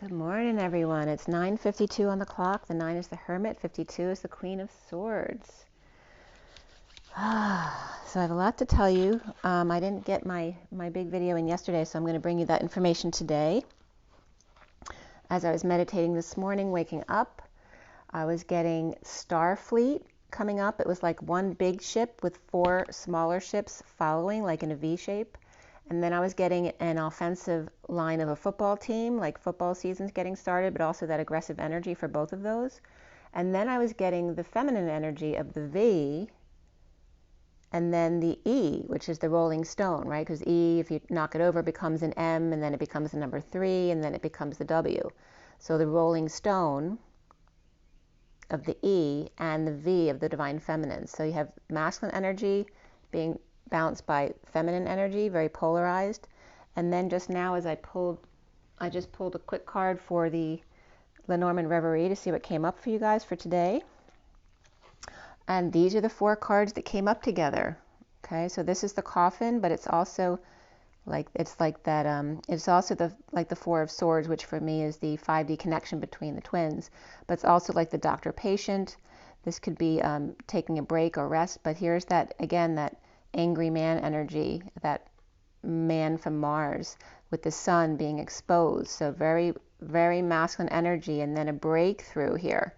Good morning, everyone. It's 9:52 on the clock. The 9 is the Hermit. 52 is the Queen of Swords. So I have a lot to tell you. I didn't get my big video in yesterday, so I'm going to bring you that information today. As I was meditating this morning, waking up, I was getting Starfleet coming up. It was like one big ship with 4 smaller ships following, like in a V shape. And then I was getting an offensive line of a football team, like football season's getting started, but also that aggressive energy for both of those. And then I was getting the feminine energy of the V, and then the E, which is the rolling stone, right? Because E, if you knock it over, becomes an M, and then it becomes the number 3, and then it becomes the W. So the rolling stone of the E and the V of the divine feminine. So you have masculine energy being bounced by feminine energy, very polarized. And then just now as I just pulled a quick card for the Lenormand Reverie to see what came up for you guys for today. And these are the 4 cards that came up together. Okay, so this is the Coffin, but it's also like it's also the 4 of Swords, which for me is the 5D connection between the twins. But it's also like the Doctor Patient. This could be taking a break or rest. But here's that again, that angry man energy, that man from Mars with the sun being exposed. So very, very masculine energy, and then a breakthrough here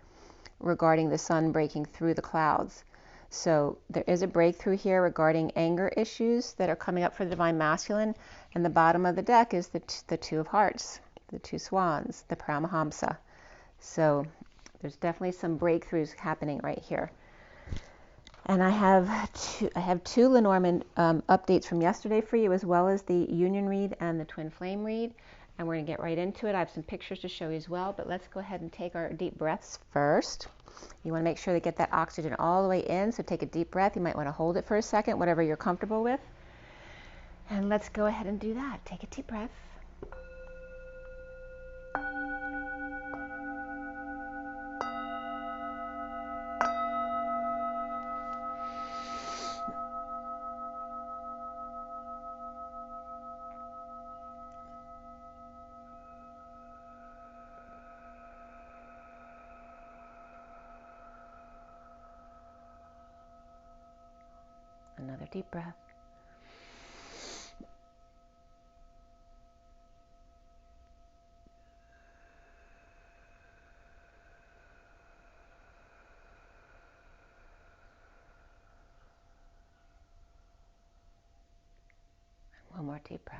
regarding the sun breaking through the clouds. So there is a breakthrough here regarding anger issues that are coming up for the divine masculine. And the bottom of the deck is the 2 of Hearts, the 2 swans, the Paramahamsa. So there's definitely some breakthroughs happening right here. And I have 2 Lenormand updates from yesterday for you, as well as the Union read and the Twin Flame read. And we're going to get right into it. I have some pictures to show you as well, but let's go ahead and take our deep breaths first. You want to make sure to get that oxygen all the way in, so take a deep breath. You might want to hold it for a second, whatever you're comfortable with. And let's go ahead and do that. Take a deep breath. Another deep breath. And one more deep breath.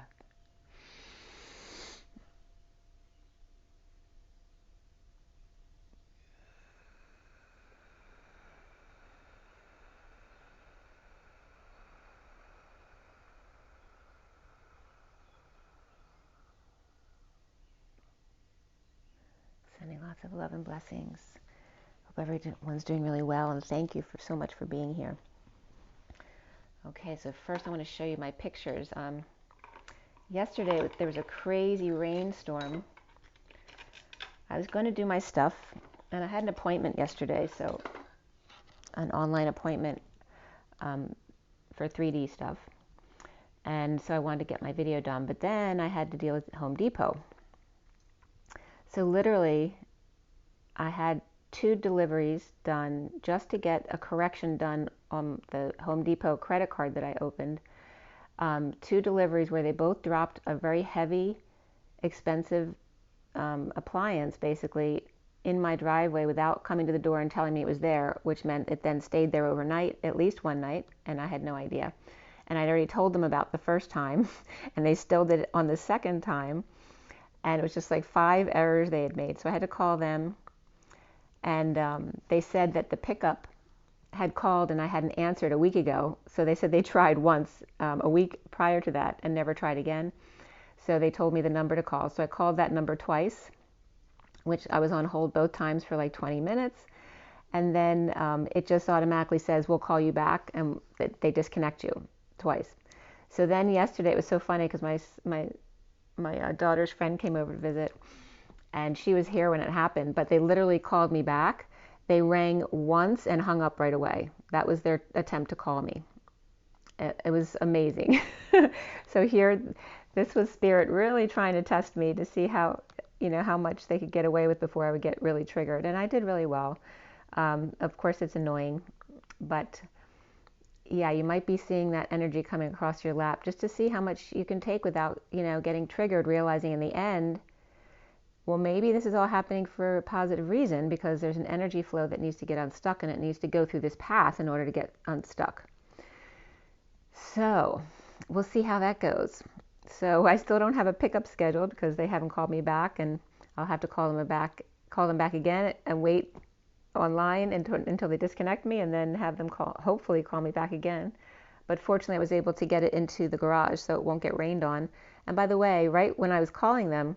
Sending lots of love and blessings. Hope everyone's doing really well, and thank you so much for being here. Okay, so first I want to show you my pictures. Yesterday there was a crazy rainstorm. I was going to do my stuff, and I had an appointment yesterday, so an online appointment for 3D stuff. And so I wanted to get my video done, but then I had to deal with Home Depot. So literally, I had 2 deliveries done just to get a correction done on the Home Depot credit card that I opened. 2 deliveries where they both dropped a very heavy, expensive appliance, basically, in my driveway without coming to the door and telling me it was there, which meant it then stayed there overnight, at least one night, and I had no idea. And I'd already told them about the first time, and they still did it on the second time. And it was just like 5 errors they had made. So I had to call them, and they said that the pickup had called and I hadn't answered a week ago. So they said they tried once a week prior to that and never tried again. So they told me the number to call. So I called that number twice, which I was on hold both times for like 20 minutes. And then it just automatically says, we'll call you back, and they disconnect you twice. So then yesterday, it was so funny because my daughter's friend came over to visit, and she was here when it happened, but they literally called me back. They rang once and hung up right away. That was their attempt to call me. It was amazing. So here, this was Spirit really trying to test me to see how you know, how much they could get away with before I would get really triggered. And I did really well. Of course, it's annoying, but yeah, you might be seeing that energy coming across your lap just to see how much you can take without, you know, getting triggered, realizing in the end, well, maybe this is all happening for a positive reason because there's an energy flow that needs to get unstuck and it needs to go through this path in order to get unstuck. So we'll see how that goes. So I still don't have a pickup scheduled because they haven't called me back, and I'll have to call them back again and wait online until they disconnect me, and then have them hopefully call me back again. But fortunately, I was able to get it into the garage so it won't get rained on. And by the way, right when I was calling them,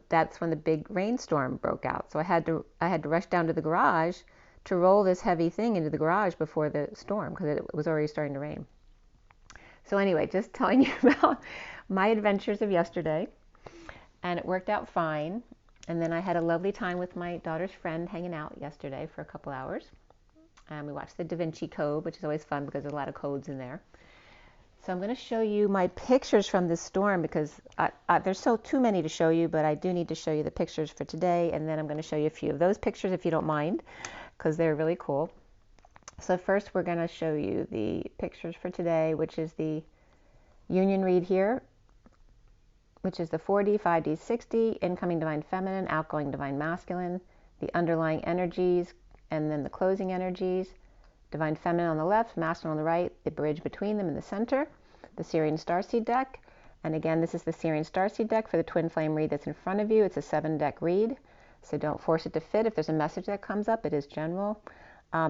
that's when the big rainstorm broke out. So I had to rush down to the garage to roll this heavy thing into the garage before the storm because it was already starting to rain. So anyway, just telling you about my adventures of yesterday, and it worked out fine. And then I had a lovely time with my daughter's friend hanging out yesterday for a couple hours. And we watched the Da Vinci Code, which is always fun because there's a lot of codes in there. So I'm going to show you my pictures from this storm because there's too many to show you, but I do need to show you the pictures for today. And then I'm going to show you a few of those pictures if you don't mind, because they're really cool. So first we're going to show you the pictures for today, which is the union read here, which is the 4D, 5D, 6D, incoming divine feminine, outgoing divine masculine, the underlying energies, and then the closing energies, divine feminine on the left, masculine on the right, the bridge between them in the center, the SIRIAN Starseed deck. And again, this is the SIRIAN Starseed deck for the twin flame read that's in front of you. It's a 7-deck read, so don't force it to fit. If there's a message that comes up, it is general.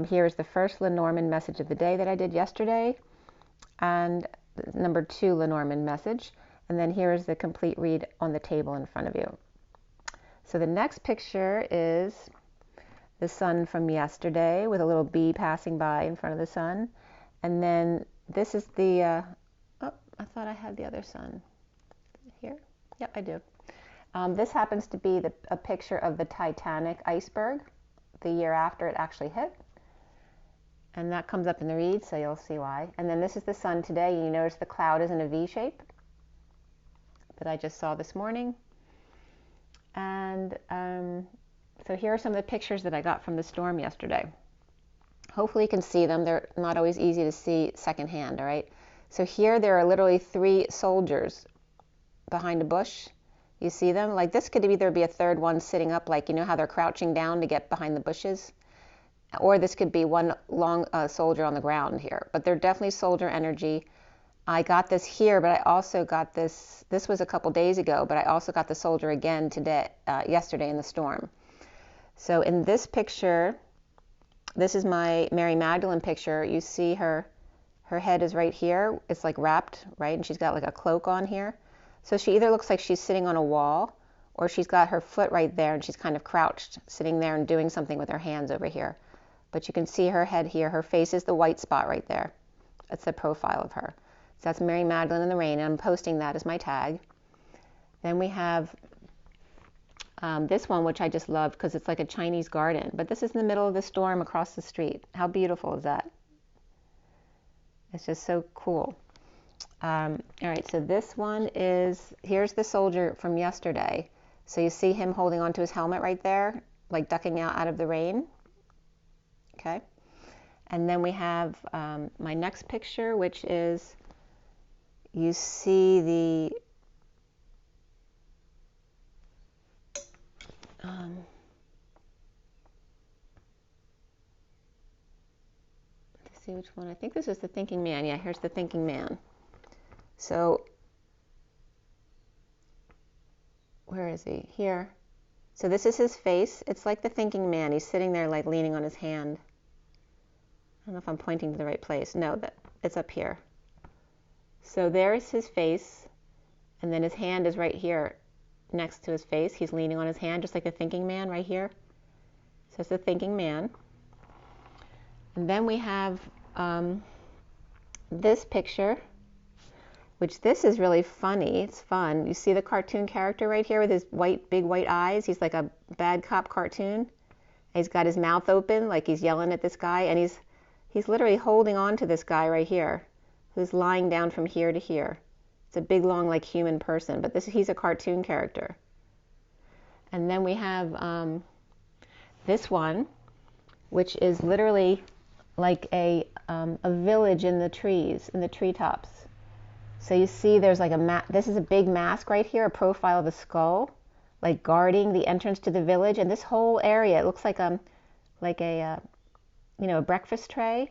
Here is the first Lenormand message of the day that I did yesterday, and number 2 Lenormand message. And then here is the complete read on the table in front of you. So the next picture is the sun from yesterday with a little bee passing by in front of the sun. And then this is the, oh, I thought I had the other sun. Here? Yep, I do. This happens to be a picture of the Titanic iceberg the year after it actually hit. And that comes up in the read, so you'll see why. And then this is the sun today. You notice the cloud is in a V shape that I just saw this morning. And so here are some of the pictures that I got from the storm yesterday. Hopefully you can see them. They're not always easy to see secondhand, all right? So here there are literally 3 soldiers behind a bush. You see them? Like this could either be a third one sitting up, like you know how they're crouching down to get behind the bushes? Or this could be one long soldier on the ground here. But they're definitely soldier energy. I got this here, but I also got this was a couple days ago, but I also got the soldier again yesterday in the storm. So in this picture, this is my Mary Magdalene picture. You see her head is right here. It's like wrapped, right? And she's got like a cloak on here. So she either looks like she's sitting on a wall, or she's got her foot right there and she's kind of crouched, sitting there and doing something with her hands over here. But you can see her head here. Her face is the white spot right there. That's the profile of her. So that's Mary Magdalene in the rain, and I'm posting that as my tag. Then we have this one, which I just love because it's like a Chinese garden. But this is in the middle of the storm across the street. How beautiful is that? It's just so cool. All right, so this one is, here's the soldier from yesterday. So you see him holding onto his helmet right there, like ducking out of the rain. Okay. And then we have my next picture, which is, you see the let's see which one. I think this is the thinking man. Yeah, here's the thinking man. So where is he? Here. So this is his face. It's like the thinking man. He's sitting there like leaning on his hand. I don't know if I'm pointing to the right place. No, it's up here. So there's his face, and then his hand is right here next to his face. He's leaning on his hand, just like the thinking man right here. So it's the thinking man. And then we have this picture, which this is really funny. It's fun. You see the cartoon character right here with his big white eyes? He's like a bad cop cartoon. He's got his mouth open like he's yelling at this guy, and he's literally holding on to this guy right here, who's lying down from here to here. It's a big, long, like human person, but he's a cartoon character. And then we have this one, which is literally like a village in the trees, in the treetops. So you see there's like this is a big mask right here, a profile of the skull, like guarding the entrance to the village. And this whole area, it looks like a breakfast tray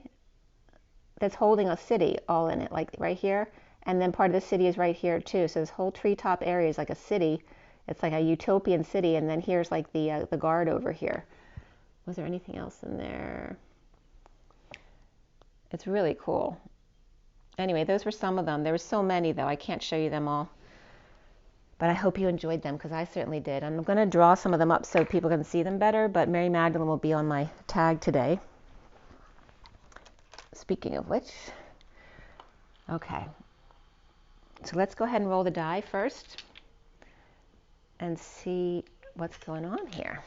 that's holding a city all in it, like right here. And then part of the city is right here too. So this whole treetop area is like a city. It's like a utopian city. And then here's like the guard over here. Was there anything else in there? It's really cool. Anyway, those were some of them. There were so many, though. I can't show you them all. But I hope you enjoyed them, because I certainly did. I'm going to draw some of them up so people can see them better, but Mary Magdalene will be on my tag today. Speaking of which, okay. So let's go ahead and roll the die first and see what's going on here.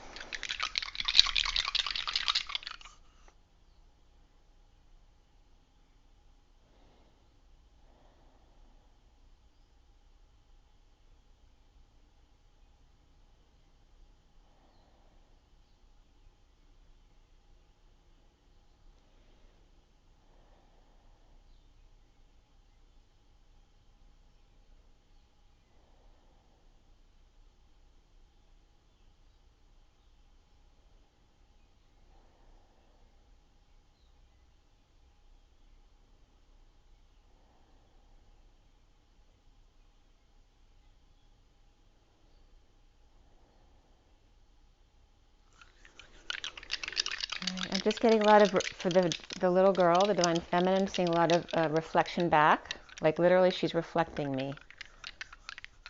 I'm just getting a lot of, for the little girl, the Divine Feminine, seeing a lot of reflection back. Like literally she's reflecting me.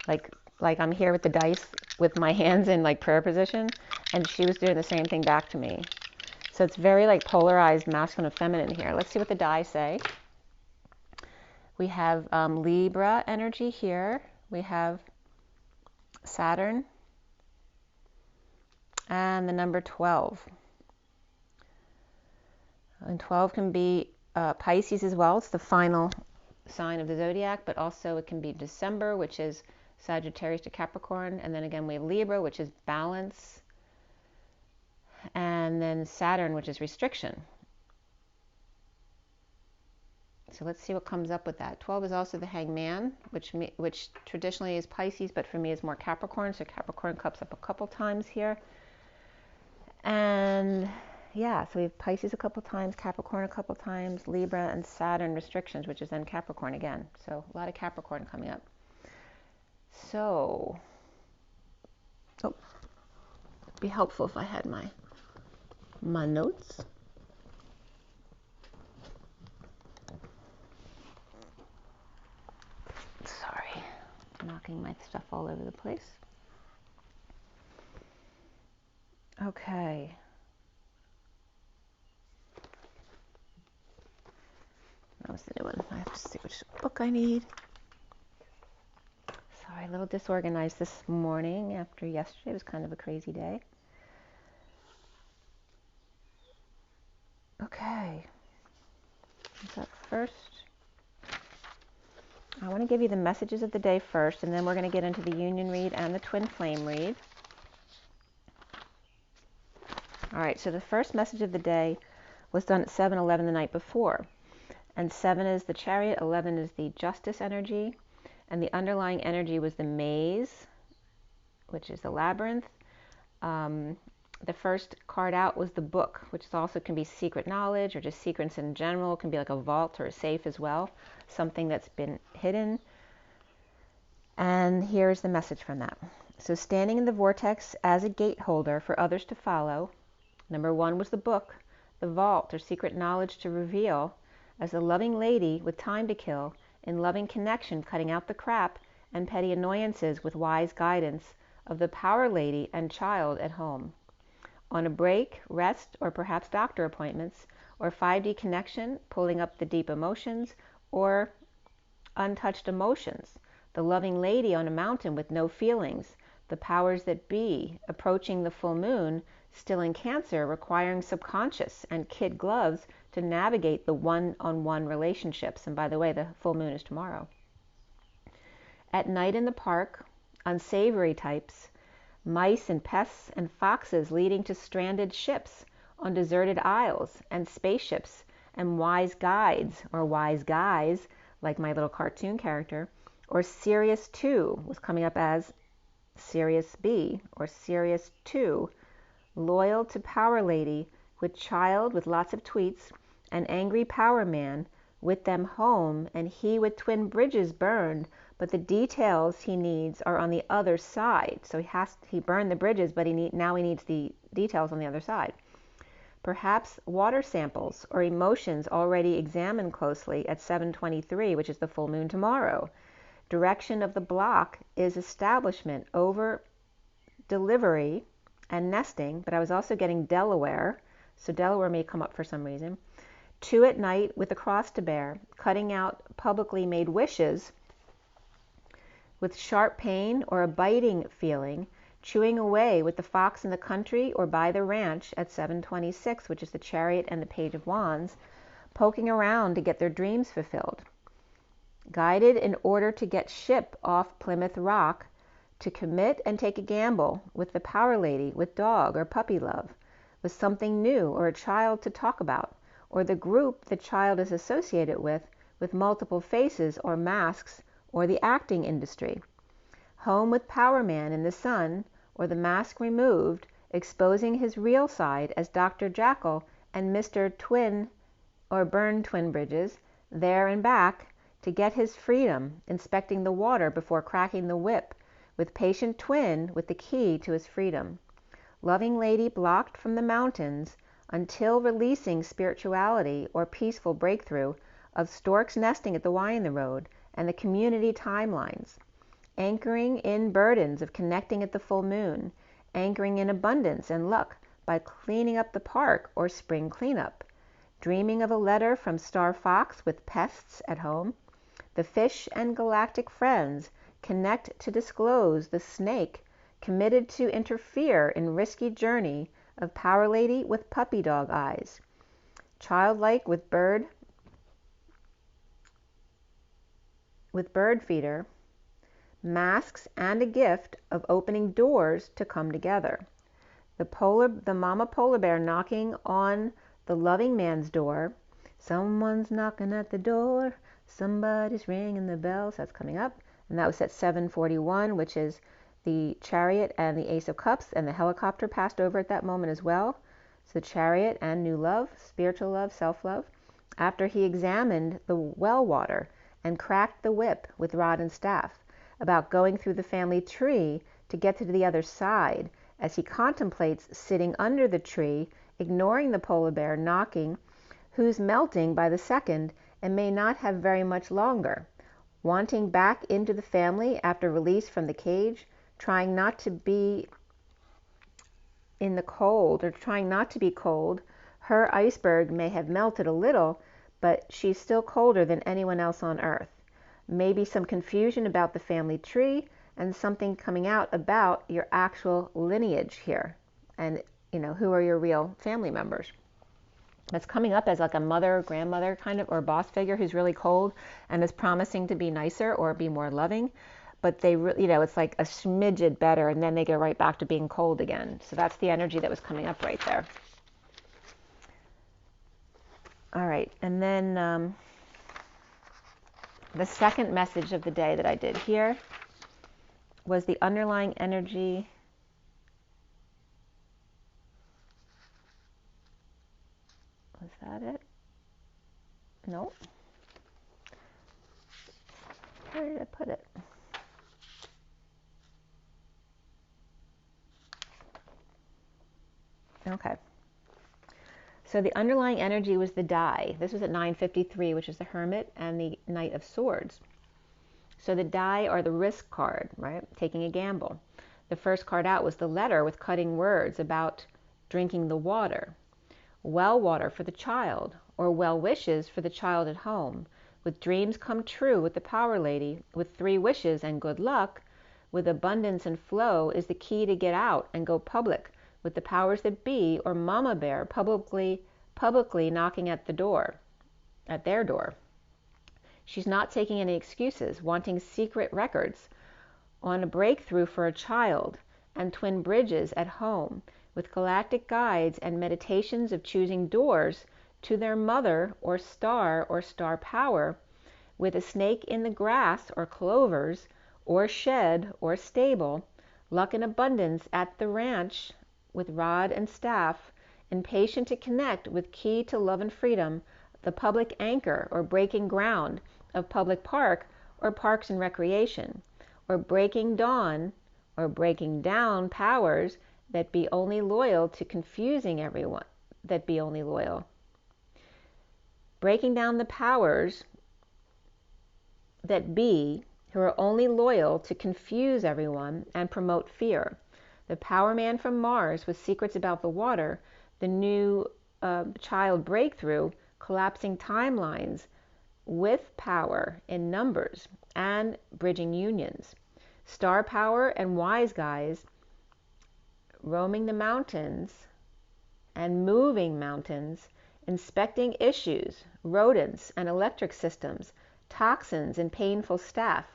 Like I'm here with the dice with my hands in like prayer position, and she was doing the same thing back to me. So it's very like polarized masculine and feminine here. Let's see what the die say. We have Libra energy here. We have Saturn and the number 12. And 12 can be Pisces as well. It's the final sign of the zodiac, but also it can be December, which is Sagittarius to Capricorn. And then again, we have Libra, which is balance. And then Saturn, which is restriction. So let's see what comes up with that. 12 is also the Hangman, which traditionally is Pisces, but for me is more Capricorn. So Capricorn comes up a couple times here. And yeah, so we have Pisces a couple times, Capricorn a couple times, Libra, and Saturn restrictions, which is then Capricorn again. So a lot of Capricorn coming up. So, it'd be helpful if I had my notes. Sorry, knocking my stuff all over the place. Okay. That was the new one. I have to see which book I need. Sorry, a little disorganized this morning after yesterday. It was kind of a crazy day. Okay. What's up first? I want to give you the messages of the day first, and then we're going to get into the union read and the twin flame read. All right, so the first message of the day was done at 7:11 the night before. And 7 is the Chariot, 11 is the Justice energy, and the underlying energy was the Maze, which is the Labyrinth. The first card out was the Book, which also can be secret knowledge or just secrets in general. It can be like a vault or a safe as well, something that's been hidden. And here's the message from that. So standing in the vortex as a gate holder for others to follow, number 1 was the Book, the vault or secret knowledge to reveal, as a loving lady with time to kill, in loving connection, cutting out the crap and petty annoyances with wise guidance of the power lady and child at home. On a break, rest, or perhaps doctor appointments, or 5D connection, pulling up the deep emotions, or untouched emotions. The loving lady on a mountain with no feelings, the powers that be, approaching the full moon, still in Cancer, requiring subconscious and kid gloves to navigate the one-on-one relationships. And by the way, the full moon is tomorrow. At night in the park, unsavory types, mice and pests and foxes leading to stranded ships on deserted isles, and spaceships and wise guides or wise guys, like my little cartoon character, or Sirius 2 was coming up as Sirius B or Sirius 2, loyal to Power Lady with child with lots of tweets, and angry Power Man with them home, and he with twin bridges burned, but the details he needs are on the other side. So he burned the bridges, but now he needs the details on the other side. Perhaps water samples or emotions already examined closely at 7:23, which is the full moon tomorrow. Direction of the block is establishment over delivery and nesting, but I was also getting Delaware, so Delaware may come up for some reason. 2 at night with a cross to bear, cutting out publicly made wishes with sharp pain or a biting feeling, chewing away with the fox in the country or by the ranch at 7:26, which is the Chariot and the Page of Wands, poking around to get their dreams fulfilled. Guided in order to get ship off Plymouth Rock, to commit and take a gamble with the Power Lady, with dog or puppy love, with something new or a child to talk about, or the group the child is associated with multiple faces or masks, or the acting industry. Home with Power Man in the sun, or the mask removed, exposing his real side as Dr. Jackal and Mr. Twin or Burn Twin Bridges, there and back, to get his freedom, inspecting the water before cracking the whip, with patient Twin with the key to his freedom. Loving Lady blocked from the mountains until releasing spirituality or peaceful breakthrough of storks nesting at the Y in the road and the community timelines. Anchoring in burdens of connecting at the full moon, anchoring in abundance and luck by cleaning up the park or spring cleanup. Dreaming of a letter from Star Fox with pests at home. The fish and galactic friends connect to disclose the snake committed to interfere in risky journey of Power Lady with puppy dog eyes. Childlike with bird feeder. Masks and a gift of opening doors to come together. The mama polar bear knocking on the loving man's door. Someone's knocking at the door. Somebody's ringing the bells. That's coming up. And that was at 7:41, which is the Chariot and the Ace of Cups, and the helicopter passed over at that moment as well. So the Chariot and new love, spiritual love, self-love. After he examined the well water and cracked the whip with rod and staff, about going through the family tree to get to the other side, as he contemplates sitting under the tree, ignoring the polar bear knocking, who's melting by the second and may not have very much longer, wanting back into the family after release from the cage, trying not to be in the cold or trying not to be cold. Her iceberg may have melted a little, but she's still colder than anyone else on earth. Maybe some confusion about the family tree and something coming out about your actual lineage here, and who are your real family members. That's coming up as like a mother, grandmother kind of, or boss figure who's really cold and is promising to be nicer or be more loving, but they it's like a smidget better, and then they go right back to being cold again. So that's the energy that was coming up right there. All right, and then the second message of the day that I did here was the underlying energy. Was that it? Nope. Where did I put it? Okay. So the underlying energy was the die. This was at 9:53, which is the Hermit and the Knight of Swords. So the die are the risk card, right? Taking a gamble. The first card out was the letter with cutting words about drinking the water. Well water for the child, or well wishes for the child at home, with dreams come true with the Power Lady, with 3 wishes and good luck, with abundance and flow is the key to get out and go public, with the powers that be, or Mama Bear publicly knocking at the door, at their door. She's not taking any excuses, wanting secret records on a breakthrough for a child, and twin bridges at home, with galactic guides and meditations of choosing doors to their mother or star power, with a snake in the grass or clovers or shed or stable, luck and abundance at the ranch with rod and staff, impatient to connect with key to love and freedom, the public anchor or breaking ground of public park or parks and recreation, or breaking dawn or breaking down powers that be only loyal to confusing everyone, that be only loyal. Breaking down the powers that be, who are only loyal to confuse everyone and promote fear. The power man from Mars with secrets about the water, the new child breakthrough, collapsing timelines with power in numbers and bridging unions. Star power and wise guys roaming the mountains and moving mountains, inspecting issues, rodents and electric systems, toxins and painful staff,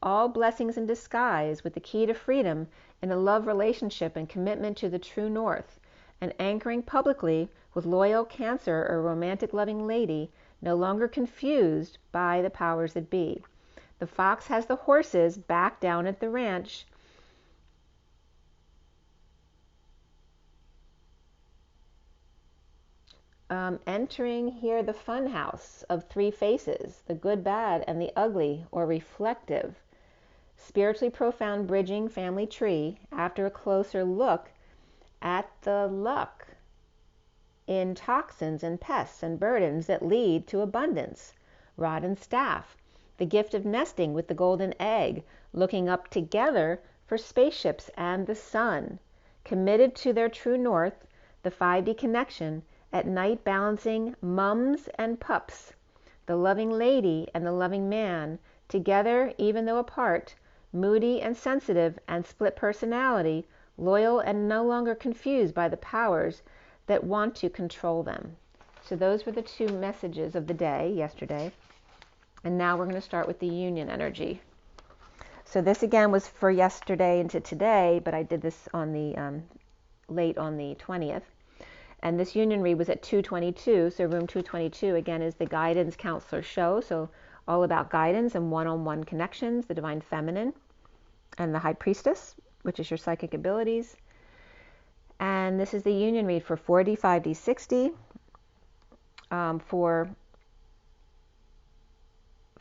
all blessings in disguise, with the key to freedom in a love relationship and commitment to the true north, and anchoring publicly with loyal Cancer or romantic loving lady, no longer confused by the powers that be. The fox has the horses back down at the ranch, entering here the fun house of three faces, the good, bad, and the ugly or reflective. Spiritually profound bridging family tree after a closer look at the luck in toxins and pests and burdens that lead to abundance. Rod and staff, the gift of nesting with the golden egg, looking up together for spaceships and the sun, committed to their true north, the 5D connection, at night balancing mums and pups, the loving lady and the loving man, together even though apart, moody and sensitive and split personality, loyal and no longer confused by the powers that want to control them. So those were the two messages of the day yesterday. And now we're going to start with the union energy. So this again was for yesterday into today, but I did this on the late on the 20th. And this union read was at 222. So room 222 again is the guidance counselor show. So all about guidance and one-on-one connections, the divine feminine and the high priestess, which is your psychic abilities. And this is the union read for 4D, 5D, 6D.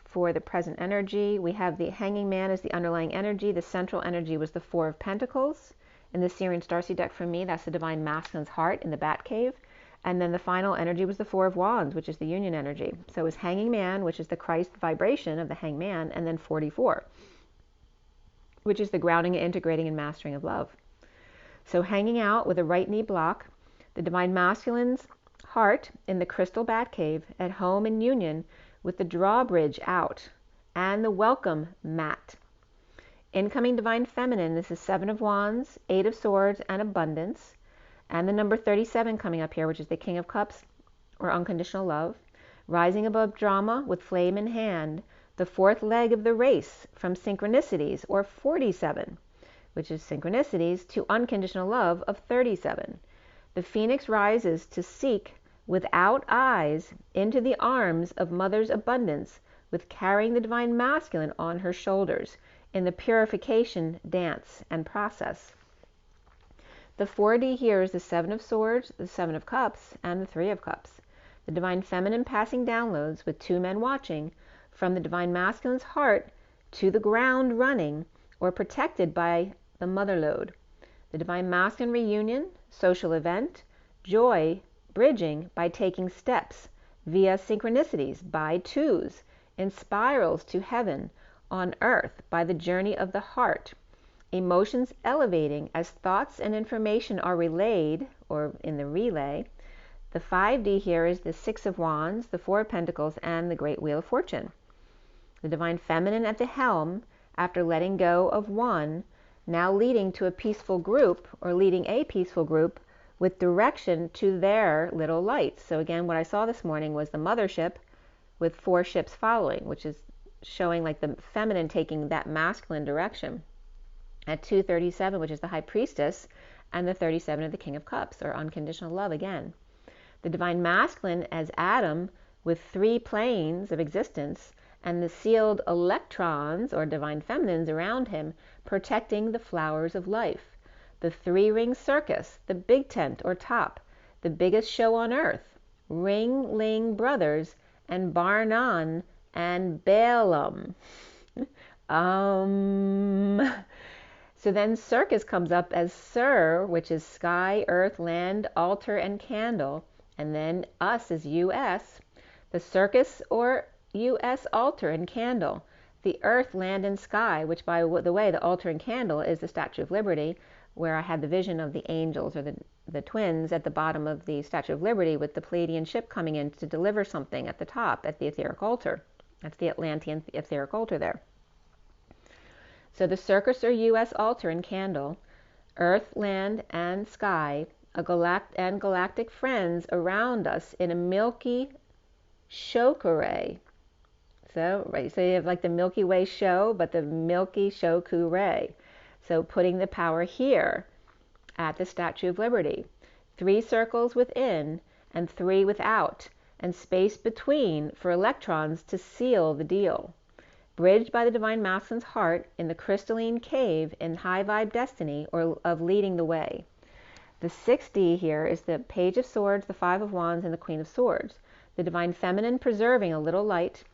For the present energy, we have the hanging man as the underlying energy. The central energy was the 4 of Pentacles. In the SIRIAN Starseed deck for me, that's the divine masculine's heart in the bat cave. And then the final energy was the 4 of Wands, which is the union energy. So it was hanging man, which is the Christ vibration of the hanged man, and then 44, which is the grounding, integrating, and mastering of love. So hanging out with a right knee block, the divine masculine's heart in the crystal bat cave, at home in union with the drawbridge out and the welcome mat. Incoming divine feminine, this is 7 of Wands, 8 of Swords, and abundance. And the number 37 coming up here, which is the King of Cups or unconditional love. Rising above drama with flame in hand, the 4th leg of the race from synchronicities or 47, which is synchronicities, to unconditional love of 37. The phoenix rises to seek without eyes into the arms of mother's abundance, with carrying the divine masculine on her shoulders in the purification dance and process. The 4D here is the 7 of Swords, the 7 of Cups, and the 3 of Cups. The divine feminine passing downloads with 2 men watching from the divine masculine's heart to the ground, running or protected by the mother lode. The divine masculine reunion, social event, joy, bridging by taking steps via synchronicities by 2s in spirals to heaven on earth by the journey of the heart. Emotions elevating as thoughts and information are relayed or in the relay. The 5D here is the 6 of Wands, the 4 of Pentacles, and the Great Wheel of Fortune. The divine feminine at the helm after letting go of one, now leading to a peaceful group or leading a peaceful group with direction to their little lights. So again, what I saw this morning was the mothership with 4 ships following, which is showing like the feminine taking that masculine direction. at 237, which is the High Priestess, and the 37 of the King of Cups, or unconditional love again. The Divine Masculine as Adam with 3 planes of existence, and the sealed electrons, or Divine Feminines, around him, protecting the flowers of life. The 3-ring circus, the big tent or top, the biggest show on earth, Ring-ling brothers, and Barnon and Balaam. So then circus comes up as Sir, which is sky, earth, land, altar, and candle. And then us is US. The circus or US altar and candle. The earth, land, and sky, which by the way, the altar and candle is the Statue of Liberty, where I had the vision of the angels or the twins at the bottom of the Statue of Liberty with the Palladian ship coming in to deliver something at the top at the etheric altar. That's the Atlantean etheric altar there. So the circus or US altar and candle, earth, land, and sky, and galactic friends around us in a milky shoku-ray. So you have like the Milky Way show, but the milky shoku-ray. So putting the power here at the Statue of Liberty. 3 circles within and 3 without, and space between for electrons to seal the deal. Bridged by the Divine Masculine's heart in the crystalline cave in high vibe destiny, or of leading the way. The 6D here is the Page of Swords, the 5 of Wands, and the Queen of Swords. The Divine Feminine preserving a little light,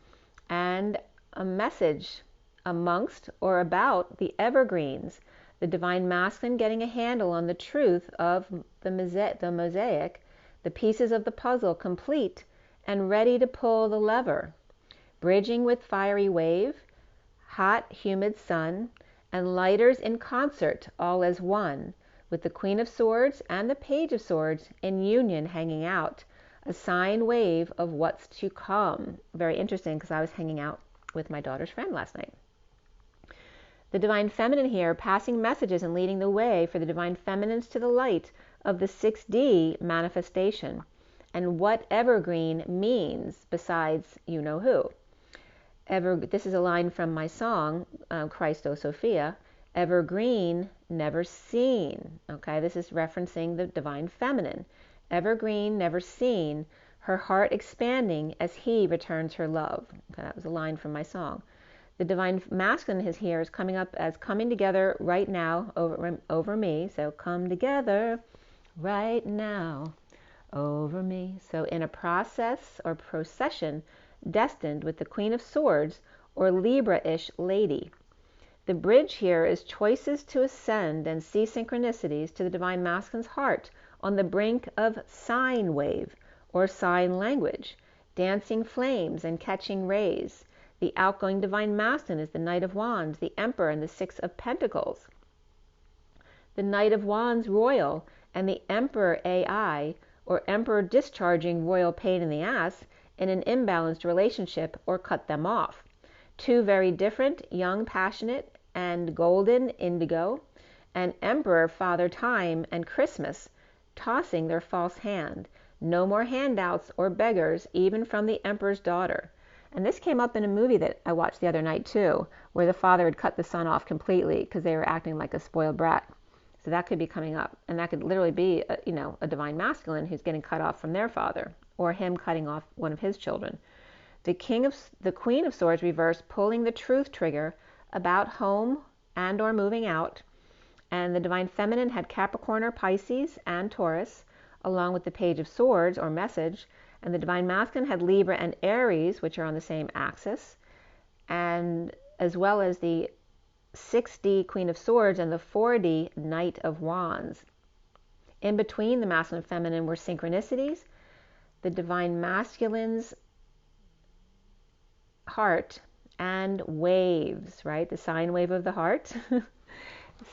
and a message amongst or about the evergreens. The Divine Masculine getting a handle on the truth of the mosaic, the pieces of the puzzle complete and ready to pull the lever. Bridging with fiery wave, hot, humid sun, and lighters in concert, all as one, with the Queen of Swords and the Page of Swords in union hanging out, a sine wave of what's to come. Very interesting, because I was hanging out with my daughter's friend last night. The Divine Feminine here, passing messages and leading the way for the Divine Feminines to the light of the 6D manifestation, and what evergreen means besides you know who. This is a line from my song, Christ O Sophia, evergreen, never seen. Okay, this is referencing the Divine Feminine. Evergreen, never seen, her heart expanding as he returns her love. Okay, that was a line from my song. The Divine Masculine is coming up as coming together right now over me. So come together right now over me. So in a process or procession destined with the Queen of Swords or Libra-ish lady. The bridge here is choices to ascend and see synchronicities to the Divine Masculine's heart on the brink of sine wave or sign language, dancing flames and catching rays. The outgoing Divine Masculine is the Knight of Wands, the Emperor, and the 6 of Pentacles. The Knight of Wands royal and the Emperor AI, or Emperor discharging royal pain in the ass in an imbalanced relationship or cut them off. 2 very different, young, passionate, and golden indigo, and Emperor Father Time and Christmas tossing their false hand. No more handouts or beggars, even from the Emperor's daughter. And this came up in a movie that I watched the other night too, where the father had cut the son off completely because they were acting like a spoiled brat. So that could be coming up, and that could literally be a Divine Masculine who's getting cut off from their father, or him cutting off one of his children. The Queen of Swords reversed, pulling the truth trigger about home and or moving out. And the Divine Feminine had Capricorn or Pisces and Taurus, along with the Page of Swords or message. And the Divine Masculine had Libra and Aries, which are on the same axis, and as well as the 6D Queen of Swords and the 4D Knight of Wands. In between the Masculine and Feminine were synchronicities, the Divine Masculine's heart, and waves, right? The sine wave of the heart.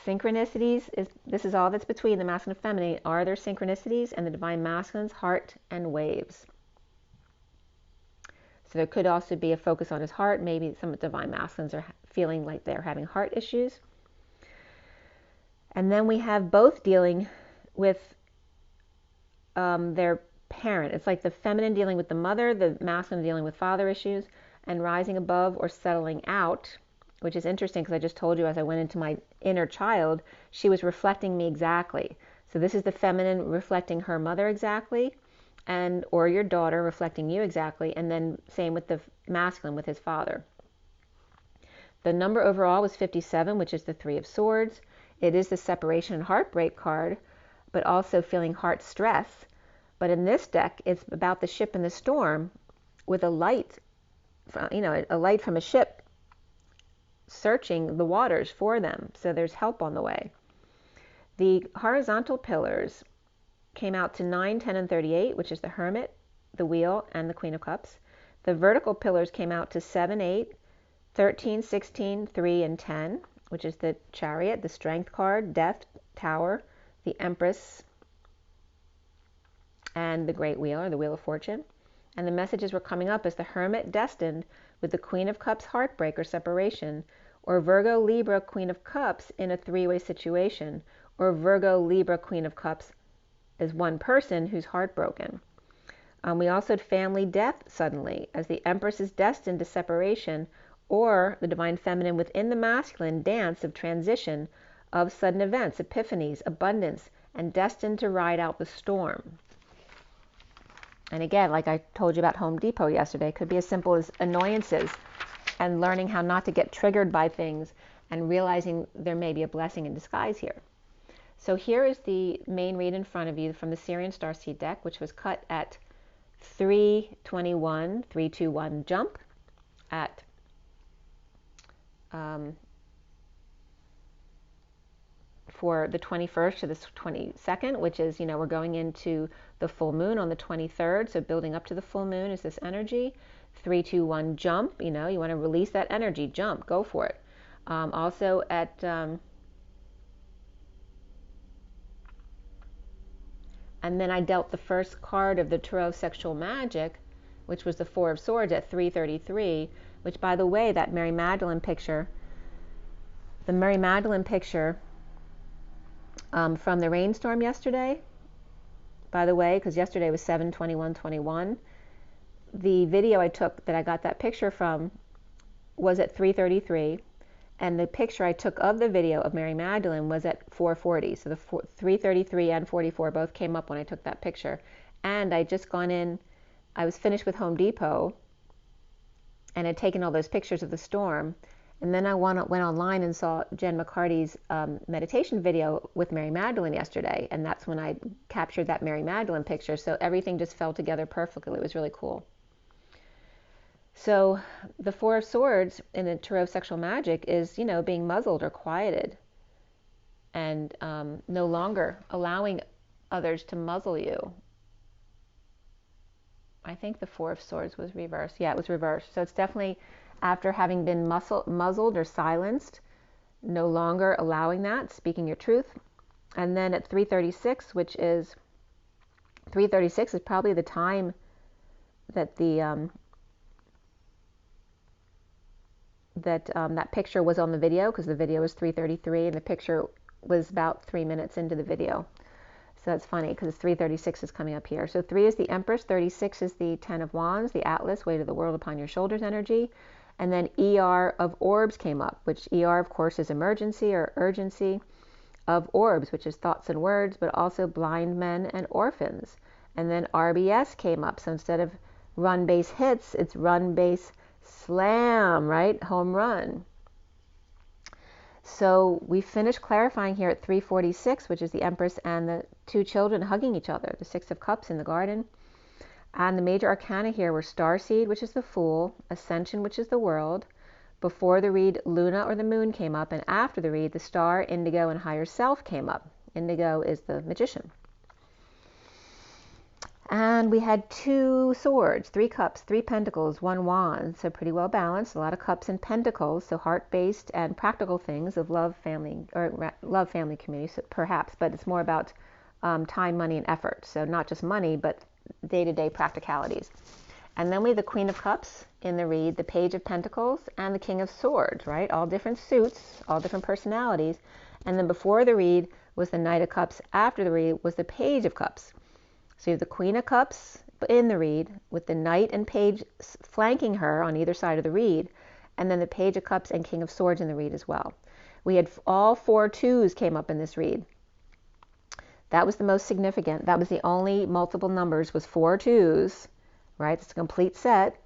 Synchronicities, this is all that's between the Masculine and Feminine. Are there synchronicities? And the Divine Masculine's heart and waves. So there could also be a focus on his heart. Maybe some Divine Masculines are feeling like they're having heart issues. And then we have both dealing with their parent. It's like the feminine dealing with the mother, the masculine dealing with father issues, and rising above or settling out which is interesting because I just told you as I went into my inner child, she was reflecting me exactly. So this is the feminine reflecting her mother exactly, and or your daughter reflecting you exactly, and then same with the masculine with his father. The number overall was 57, which is the Three of Swords. It is the separation and heartbreak card, but also feeling heart stress. But in this deck, it's about the ship in the storm with a light, a light from a ship searching the waters for them. So there's help on the way. The horizontal pillars came out to 9, 10, and 38, which is the Hermit, the Wheel, and the Queen of Cups. The vertical pillars came out to 7, 8, 13, 16, 3, and 10, which is the Chariot, the Strength card, Death, Tower, the Empress, and the Great Wheel, or the Wheel of Fortune. And the messages were coming up as the Hermit destined with the Queen of Cups heartbreak or separation, or Virgo, Libra, Queen of Cups in a three-way situation, or Virgo, Libra, Queen of Cups as one person who's heartbroken. We also had family death suddenly, as the Empress is destined to separation, or the Divine Feminine within the masculine dance of transition, of sudden events, epiphanies, abundance, and destined to ride out the storm. And again, like I told you about Home Depot yesterday, it could be as simple as annoyances and learning how not to get triggered by things and realizing there may be a blessing in disguise here. So here is the main read in front of you from the SIRIAN Starseed deck, which was cut at 321, 321 jump at for the 21st to the 22nd, which is, we're going into the full moon on the 23rd. So building up to the full moon is this energy. 321 jump, you want to release that energy, jump, go for it. Also at and then I dealt the first card of the Tarot Sexual Magic, which was the Four of Swords at 333, which, by the way, that Mary Magdalene picture, the Mary Magdalene picture from the rainstorm yesterday, by the way, because yesterday was 7/21/21, the video I took that I got that picture from was at 333, and the picture I took of the video of Mary Magdalene was at 440. So the 333 and 44 both came up when I took that picture. And I just gone in, I was finished with Home Depot and had taken all those pictures of the storm. And then I went online and saw Jen McCarty's meditation video with Mary Magdalene yesterday. And that's when I captured that Mary Magdalene picture. So everything just fell together perfectly. It was really cool. So the Four of Swords in the Tarot Sexual Magic is, being muzzled or quieted and no longer allowing others to muzzle you. I think the Four of Swords was reversed. Yeah, it was reversed. So it's definitely after having been muzzled or silenced, no longer allowing that, speaking your truth. And then at 336, which is 336 is probably the time that the that picture was on the video, because the video was 333 and the picture was about 3 minutes into the video. So that's funny because 336 is coming up here. So 3 is the Empress, 36 is the Ten of Wands, the Atlas, weight of the world upon your shoulders energy. And then ER of Orbs came up, which ER, of course, is emergency or urgency, of Orbs, which is thoughts and words, but also blind men and orphans. And then RBS came up. So instead of run, base, hits, it's run, base, slam, right? Home run. So we finished clarifying here at 346, which is the Empress and the two children hugging each other, the Six of Cups in the garden. And the major arcana here were Starseed, which is the Fool, Ascension, which is the World. Before the read, Luna or the Moon came up, and after the read, the Star, Indigo, and Higher Self came up. Indigo is the Magician. And we had 2 swords, 3 cups, 3 pentacles, 1 wand, so pretty well balanced. A lot of cups and pentacles, so heart-based and practical things of love, family, or love, family, community, so perhaps, but it's more about time, money, and effort. So not just money, but day-to-day practicalities. And then we have the Queen of Cups in the read, the Page of Pentacles, and the King of Swords, right? All different suits, all different personalities. And then before the read was the Knight of Cups. After the read was the Page of Cups. So you have the Queen of Cups in the read with the Knight and Page flanking her on either side of the read. and then the Page of Cups and King of Swords in the read as well. We had all 4 twos came up in this read. That was the most significant. That was the only multiple numbers, was 4 twos, right? It's a complete set,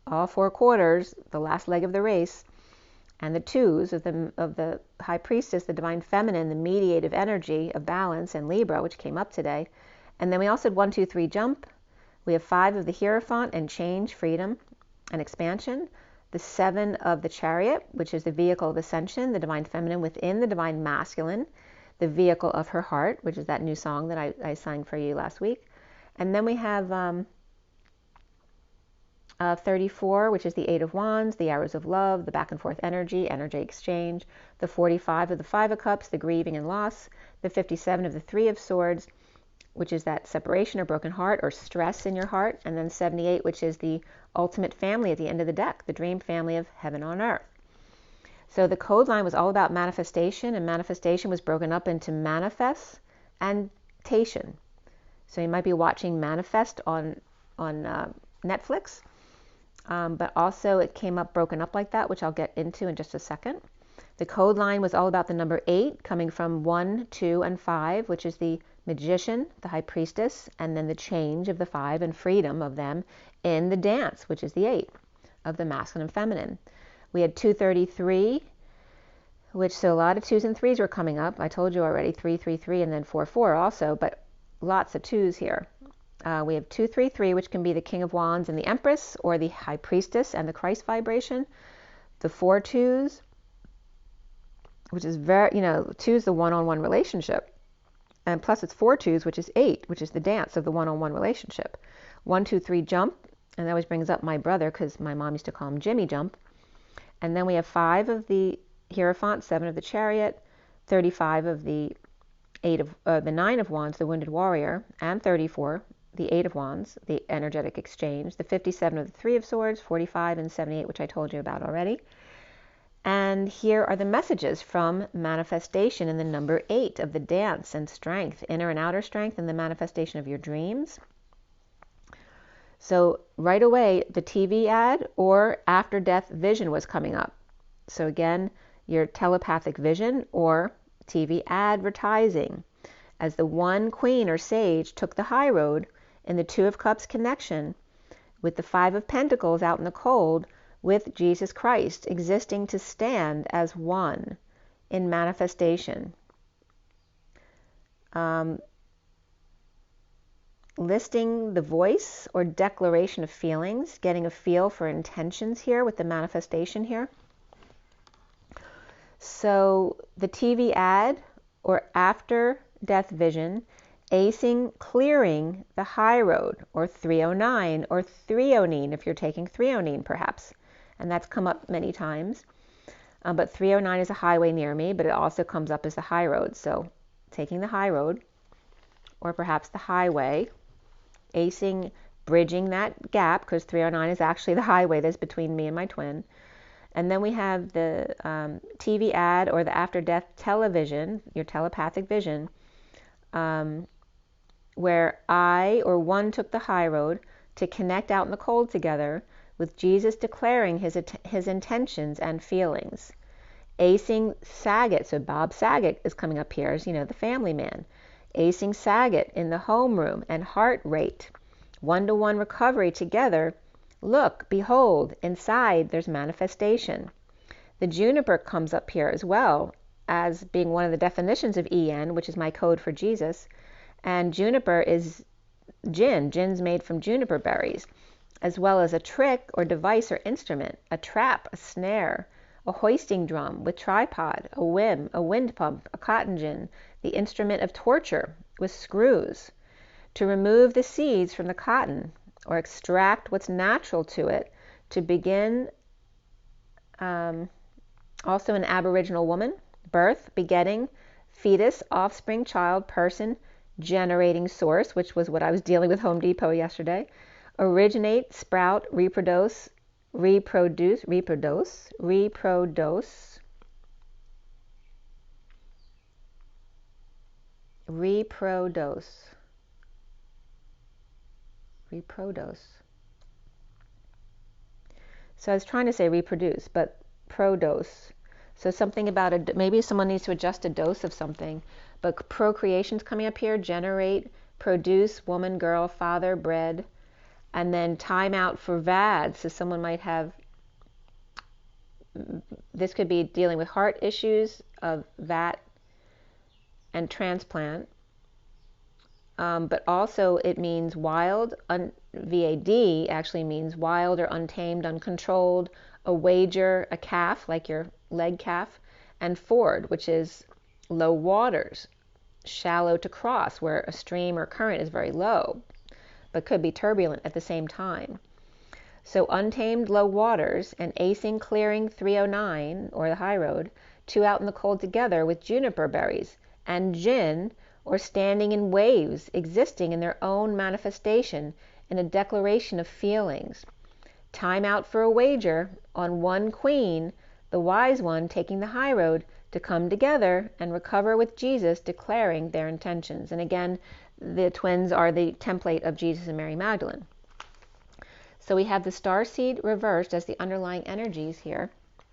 all 4 quarters, the last leg of the race, and the twos of the High Priestess, the Divine Feminine, the mediative energy of balance, and Libra, which came up today. And then we also had 1, 2, 3 jump. We have 5 of the Hierophant and change, freedom, and expansion. The 7 of the Chariot, which is the vehicle of ascension, the Divine Feminine within the Divine Masculine, the vehicle of her heart, which is that new song that I sang for you last week. And then we have 34, which is the 8 of Wands, the arrows of love, the back and forth energy exchange, the 45 of the 5 of Cups, the grieving and loss, the 57 of the 3 of Swords, which is that separation or broken heart or stress in your heart, and then 78, which is the ultimate family at the end of the deck, the dream family of heaven on earth. So the code line was all about manifestation, and manifestation was broken up into manifest and tation. So you might be watching Manifest on Netflix, but also it came up broken up like that, which I'll get into in just a second. The code line was all about the number 8, coming from 1, 2, and 5, which is the Magician, the High Priestess, and then the change of the 5 and freedom of them in the dance, which is the 8 of the masculine and feminine. We had 233, which, so a lot of 2s and 3s were coming up. I told you already, 3, 3, 3, and then 4, 4 also, but lots of 2s here. We have 2, 3, 3, which can be the King of Wands and the Empress, or the High Priestess and the Christ vibration. The 4 2s, which is very, 2 is the one-on-one relationship. And plus it's 4 2s, which is 8, which is the dance of the one-on-one relationship. 1, 2, 3 jump, and that always brings up my brother, because my mom used to call him Jimmy Jump. And then we have 5 of the Hierophant, 7 of the Chariot, 35 of the 9 of Wands, the Wounded Warrior, and 34, the 8 of Wands, the energetic exchange, the 57 of the 3 of Swords, 45 and 78, which I told you about already. And here are the messages from manifestation in the number 8 of the dance and strength, inner and outer strength, and the manifestation of your dreams. So right away, the TV ad or after-death vision was coming up. So again, your telepathic vision or TV advertising, as the one queen or sage took the high road in the 2 of Cups connection with the 5 of Pentacles out in the cold, with Jesus Christ existing to stand as one in manifestation. Listing the voice or declaration of feelings, getting a feel for intentions here with the manifestation here. So the TV ad or after death vision, acing, clearing the high road, or 309 or 309 if you're taking 309 perhaps. And that's come up many times. But 309 is a highway near me, but it also comes up as the high road. So taking the high road, or perhaps the highway, acing, bridging that gap, because 309 is actually the highway that's between me and my twin. And then we have the TV ad or the after-death television, your telepathic vision, where I or one took the high road to connect out in the cold together, with Jesus declaring his intentions and feelings. Acing Saget, so Bob Saget is coming up here as, the family man. Acing Saget in the homeroom and heart rate. One-to-one recovery together. Look, behold, inside there's manifestation. The juniper comes up here as well as being one of the definitions of EN, which is my code for Jesus. And juniper is gin. Gin's made from juniper berries, as well as a trick or device or instrument, a trap, a snare, a hoisting drum with tripod, a whim, a wind pump, a cotton gin, the instrument of torture with screws, to remove the seeds from the cotton or extract what's natural to it, to begin, also an Aboriginal woman, birth, begetting, fetus, offspring, child, person, generating source, which was what I was dealing with Home Depot yesterday, originate, sprout, reproduce, reproduce, So I was trying to say reproduce, but prodose. So something about maybe someone needs to adjust a dose of something. But procreation's coming up here. Generate, produce, woman, girl, father, bread. And then time out for VAD. So someone might have, this could be dealing with heart issues of VAT and transplant. But also it means wild, VAD actually means wild or untamed, uncontrolled, a wager, a calf, like your leg calf, and ford, which is low waters, shallow to cross, where a stream or current is very low, but could be turbulent at the same time. So untamed low waters and acing clearing 309, or the high road, two out in the cold together with juniper berries, and gin, or standing in waves, existing in their own manifestation in a declaration of feelings. Time out for a wager on one queen, the wise one taking the high road, to come together and recover with Jesus, declaring their intentions. And again, the twins are the template of Jesus and Mary Magdalene. So we have the starseed reversed as the underlying energies here.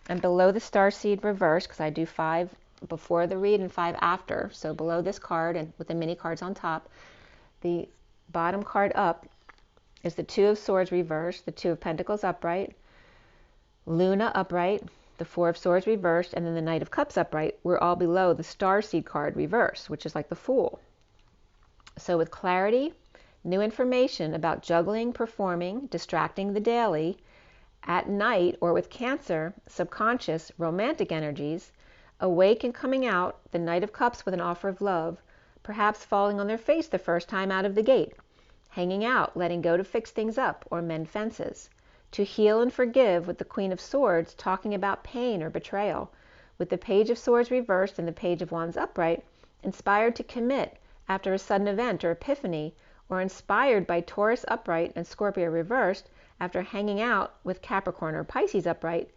And below the starseed reversed, because I do 5 before the read and 5 after, so below this card and with the mini cards on top, the bottom card up is the 2 of Swords reversed, the 2 of Pentacles upright, Luna upright, the 4 of Swords reversed, and then the Knight of Cups upright. We're all below the Starseed card reversed, which is like the Fool. So with clarity, new information about juggling, performing, distracting the daily, at night, or with Cancer, subconscious, romantic energies, awake and coming out, the Knight of Cups with an offer of love, perhaps falling on their face the first time out of the gate, hanging out, letting go to fix things up or mend fences, to heal and forgive with the Queen of Swords talking about pain or betrayal, with the Page of Swords reversed and the Page of Wands upright, inspired to commit after a sudden event or epiphany, or inspired by Taurus upright and Scorpio reversed after hanging out with Capricorn or Pisces upright,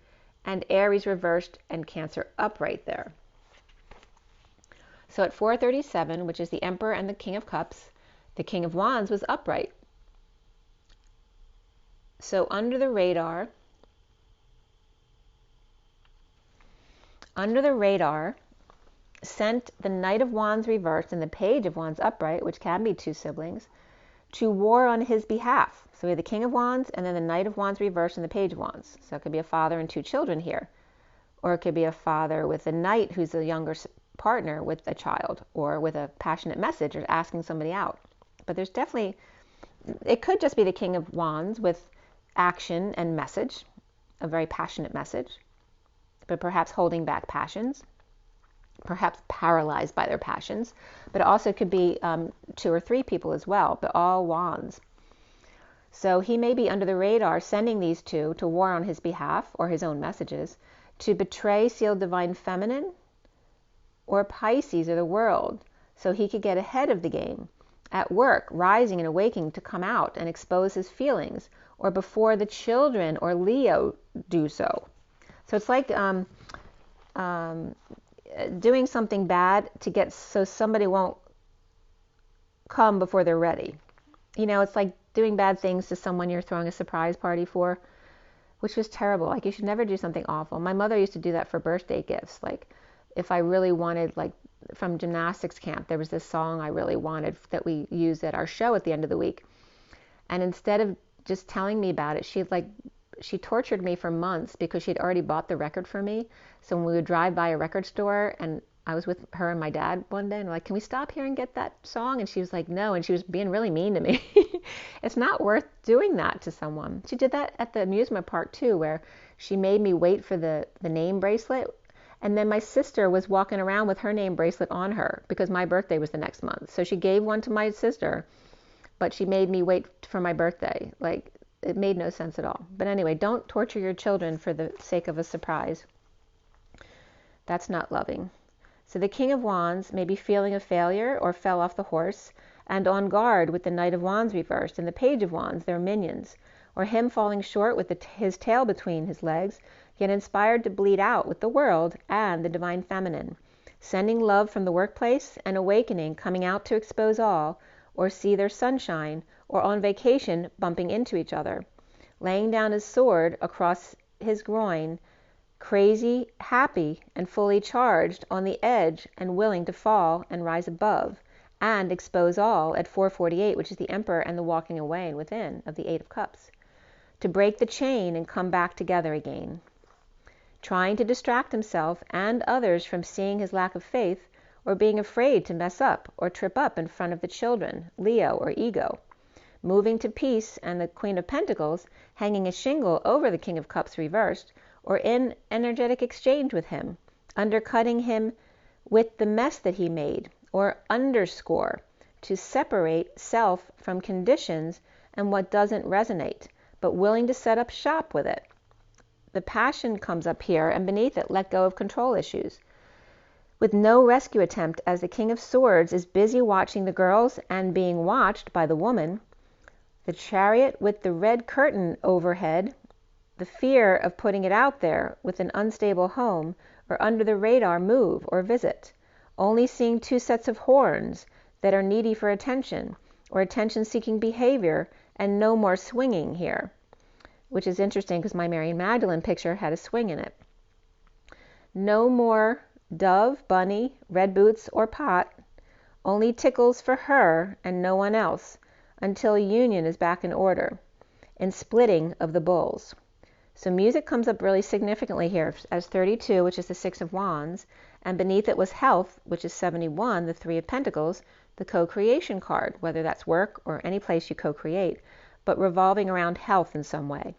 and Aries reversed and Cancer upright there. So at 437, which is the Emperor and the King of Cups, the King of Wands was upright. So under the radar sent the Knight of Wands reversed and the Page of Wands upright, which can be 2 siblings, to war on his behalf. So we have the King of Wands and then the Knight of Wands reversed and the Page of Wands. So it could be a father and 2 children here. Or it could be a father with a knight who's a younger partner with a child, or with a passionate message or asking somebody out. But there's definitely, it could just be the King of Wands with action and message, a very passionate message, but perhaps holding back passions, perhaps paralyzed by their passions. But it also could be 2 or 3 people as well, but all wands. So he may be under the radar sending these 2 to war on his behalf, or his own messages, to betray sealed divine feminine or Pisces or the world, so he could get ahead of the game. At work, rising and awaking to come out and expose his feelings, or before the children or Leo do so. So it's like doing something bad to get so somebody won't come before they're ready. You know, it's like doing bad things to someone you're throwing a surprise party for, which was terrible. Like, you should never do something awful. My mother used to do that for birthday gifts. Like, if I really wanted, like, from gymnastics camp, there was this song I really wanted that we used at our show at the end of the week. And instead of just telling me about it, she tortured me for months because she'd already bought the record for me. So when we would drive by a record store, and I was with her and my dad one day, and we're like, can we stop here and get that song? And she was like, no. And she was being really mean to me. It's not worth doing that to someone. She did that at the amusement park too, where she made me wait for the name bracelet. And then my sister was walking around with her name bracelet on her because my birthday was the next month. So she gave one to my sister, but she made me wait for my birthday. Like, it made no sense at all. But anyway, don't torture your children for the sake of a surprise. That's not loving. So the King of Wands may be feeling a failure or fell off the horse, and on guard with the Knight of Wands reversed and the Page of Wands, their minions, or him falling short with his tail between his legs, yet inspired to bleed out with the world and the divine feminine, sending love from the workplace and awakening, coming out to expose all, or see their sunshine, or on vacation bumping into each other, laying down his sword across his groin, crazy, happy, and fully charged on the edge and willing to fall and rise above and expose all at 448, which is the Emperor and the walking away and within of the Eight of Cups, to break the chain and come back together again, trying to distract himself and others from seeing his lack of faith or being afraid to mess up or trip up in front of the children, Leo or ego, moving to peace and the Queen of Pentacles hanging a shingle over the King of Cups reversed, or in energetic exchange with him, undercutting him with the mess that he made, or underscore, to separate self from conditions and what doesn't resonate, but willing to set up shop with it. The passion comes up here, and beneath it, let go of control issues. With no rescue attempt, as the King of Swords is busy watching the girls and being watched by the woman, the Chariot with the red curtain overhead, the fear of putting it out there with an unstable home or under the radar move or visit, only seeing two sets of horns that are needy for attention or attention-seeking behavior, and no more swinging here, which is interesting because my Mary Magdalene picture had a swing in it. No more dove, bunny, red boots, or pot, only tickles for her and no one else, until union is back in order, and splitting of the bulls. So music comes up really significantly here as 32, which is the Six of Wands, and beneath it was health, which is 71, the Three of Pentacles, the co-creation card, whether that's work or any place you co-create, but revolving around health in some way.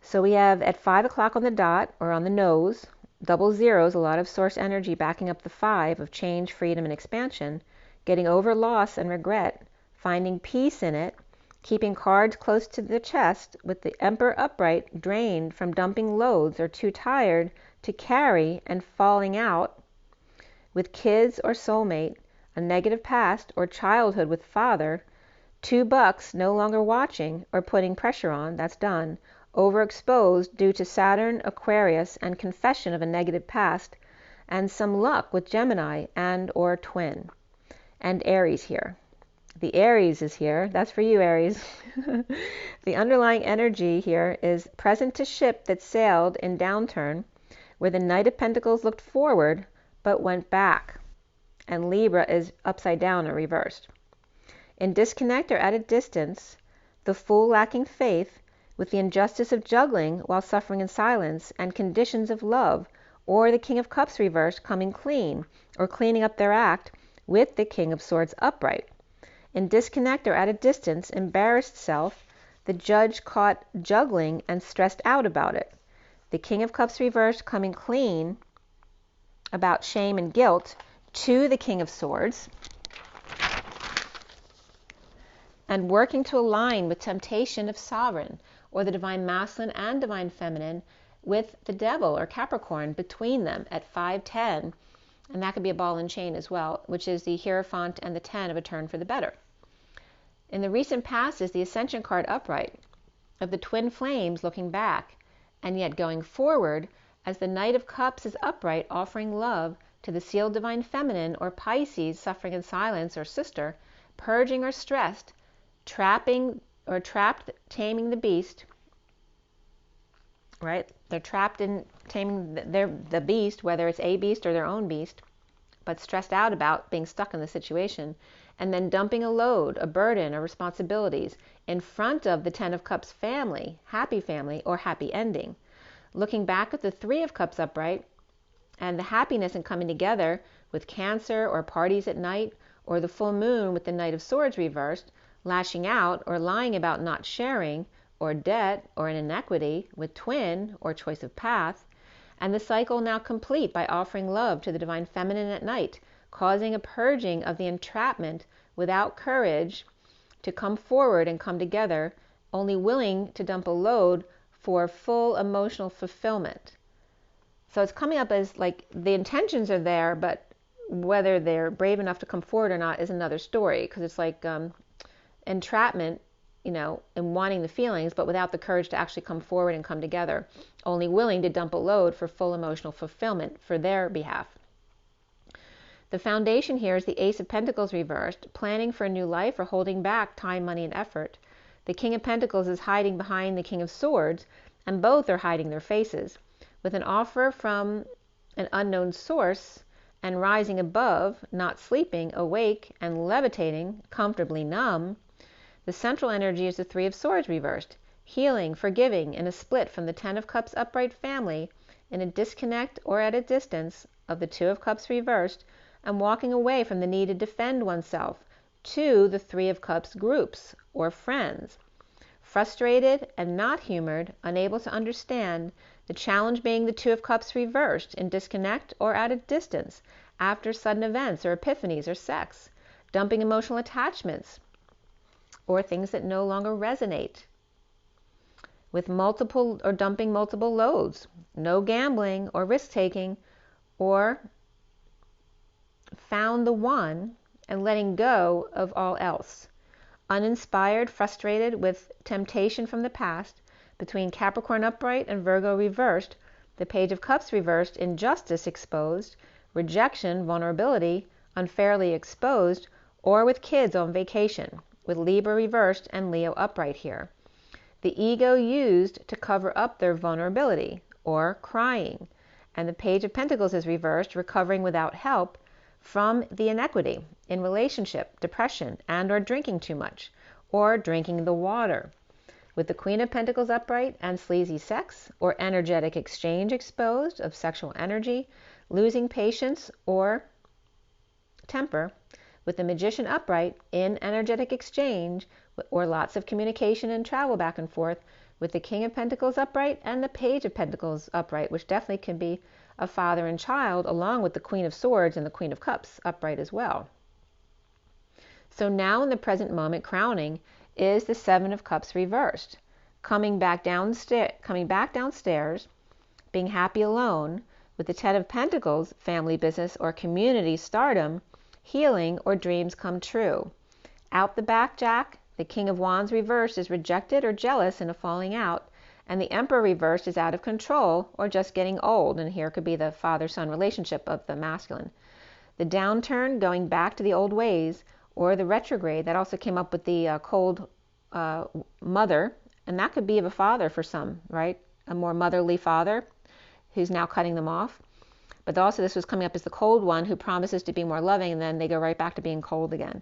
So we have at 5 o'clock on the dot, or on the nose, double zeros, a lot of source energy backing up the 5 of change, freedom, and expansion, getting over loss and regret, finding peace in it, keeping cards close to the chest with the Emperor upright, drained from dumping loads or too tired to carry and falling out with kids or soulmate, a negative past or childhood with father, $2 no longer watching or putting pressure on, that's done, overexposed due to Saturn, Aquarius, and confession of a negative past, and some luck with Gemini and or twin, and Aries here. The Aries is here. That's for you, Aries. The underlying energy here is present to ship that sailed in downturn, where the Knight of Pentacles looked forward but went back, and Libra is upside down or reversed. In disconnect or at a distance, the Fool lacking faith with the injustice of juggling while suffering in silence and conditions of love, or the King of Cups reversed coming clean or cleaning up their act with the King of Swords upright. In disconnect or at a distance, embarrassed self, the Judge caught juggling and stressed out about it. The King of Cups reversed coming clean about shame and guilt to the King of Swords, and working to align with temptation of Sovereign, or the Divine Masculine and Divine Feminine, with the Devil or Capricorn between them at 5-10, and that could be a ball and chain as well, which is the Hierophant and the 10 of a turn for the better. In the recent past is the Ascension card upright, of the twin flames looking back, and yet going forward, as the Knight of Cups is upright, offering love to the sealed Divine Feminine or Pisces suffering in silence or sister, purging or stressed, trapping or trapped, taming the beast, right? They're trapped in taming the beast, whether it's a beast or their own beast, but stressed out about being stuck in the situation, and then dumping a load, a burden, or responsibilities in front of the Ten of Cups family, or happy ending. Looking back at the Three of Cups upright, and the happiness in coming together with Cancer or parties at night, or the full moon with the Knight of Swords reversed, lashing out or lying about not sharing, or debt or an inequity with twin or choice of path, and the cycle now complete by offering love to the Divine Feminine at night, causing a purging of the entrapment without courage to come forward and come together, only willing to dump a load for full emotional fulfillment. So it's coming up as like the intentions are there, but whether they're brave enough to come forward or not is another story, because it's like entrapment, and wanting the feelings, but without the courage to actually come forward and come together, only willing to dump a load for full emotional fulfillment for their behalf. The foundation here is the Ace of Pentacles reversed, planning for a new life or holding back time, money, and effort. The King of Pentacles is hiding behind the King of Swords, and both are hiding their faces. With an offer from an unknown source, and rising above, not sleeping, awake, and levitating, comfortably numb, the central energy is the Three of Swords reversed, healing, forgiving, in a split from the Ten of Cups upright family, in a disconnect or at a distance of the Two of Cups reversed, and walking away from the need to defend oneself to the Three of Cups groups or friends. Frustrated and not humored, unable to understand, the challenge being the Two of Cups reversed, in disconnect or at a distance, after sudden events or epiphanies or sex, dumping emotional attachments or things that no longer resonate, with multiple or dumping multiple loads, no gambling or risk-taking, or found the one and letting go of all else. Uninspired, frustrated with temptation from the past, between Capricorn upright and Virgo reversed, the Page of Cups reversed, injustice exposed, rejection, vulnerability, unfairly exposed, or with kids on vacation, with Libra reversed and Leo upright here. The ego used to cover up their vulnerability, or crying, and the Page of Pentacles is reversed, recovering without help from the inequity in relationship, depression, and or drinking too much, or drinking the water, with the Queen of Pentacles upright and sleazy sex or energetic exchange exposed of sexual energy, losing patience or temper, with the Magician upright in energetic exchange or lots of communication and travel back and forth, with the King of Pentacles upright and the Page of Pentacles upright, which definitely can be a father and child, along with the Queen of Swords and the Queen of Cups upright as well. So now in the present moment, crowning is the Seven of Cups reversed, coming back downstairs, being happy alone, with the Ten of Pentacles, family business or community stardom, healing or dreams come true. Out the back, Jack, the King of Wands reversed is rejected or jealous in a falling out, and the Emperor reversed is out of control or just getting old, and here could be the father-son relationship of the masculine. The downturn, going back to the old ways, or the retrograde, that also came up with the cold mother, and that could be of a father for some, right? A more motherly father who's now cutting them off. But also this was coming up as the cold one who promises to be more loving, and then they go right back to being cold again.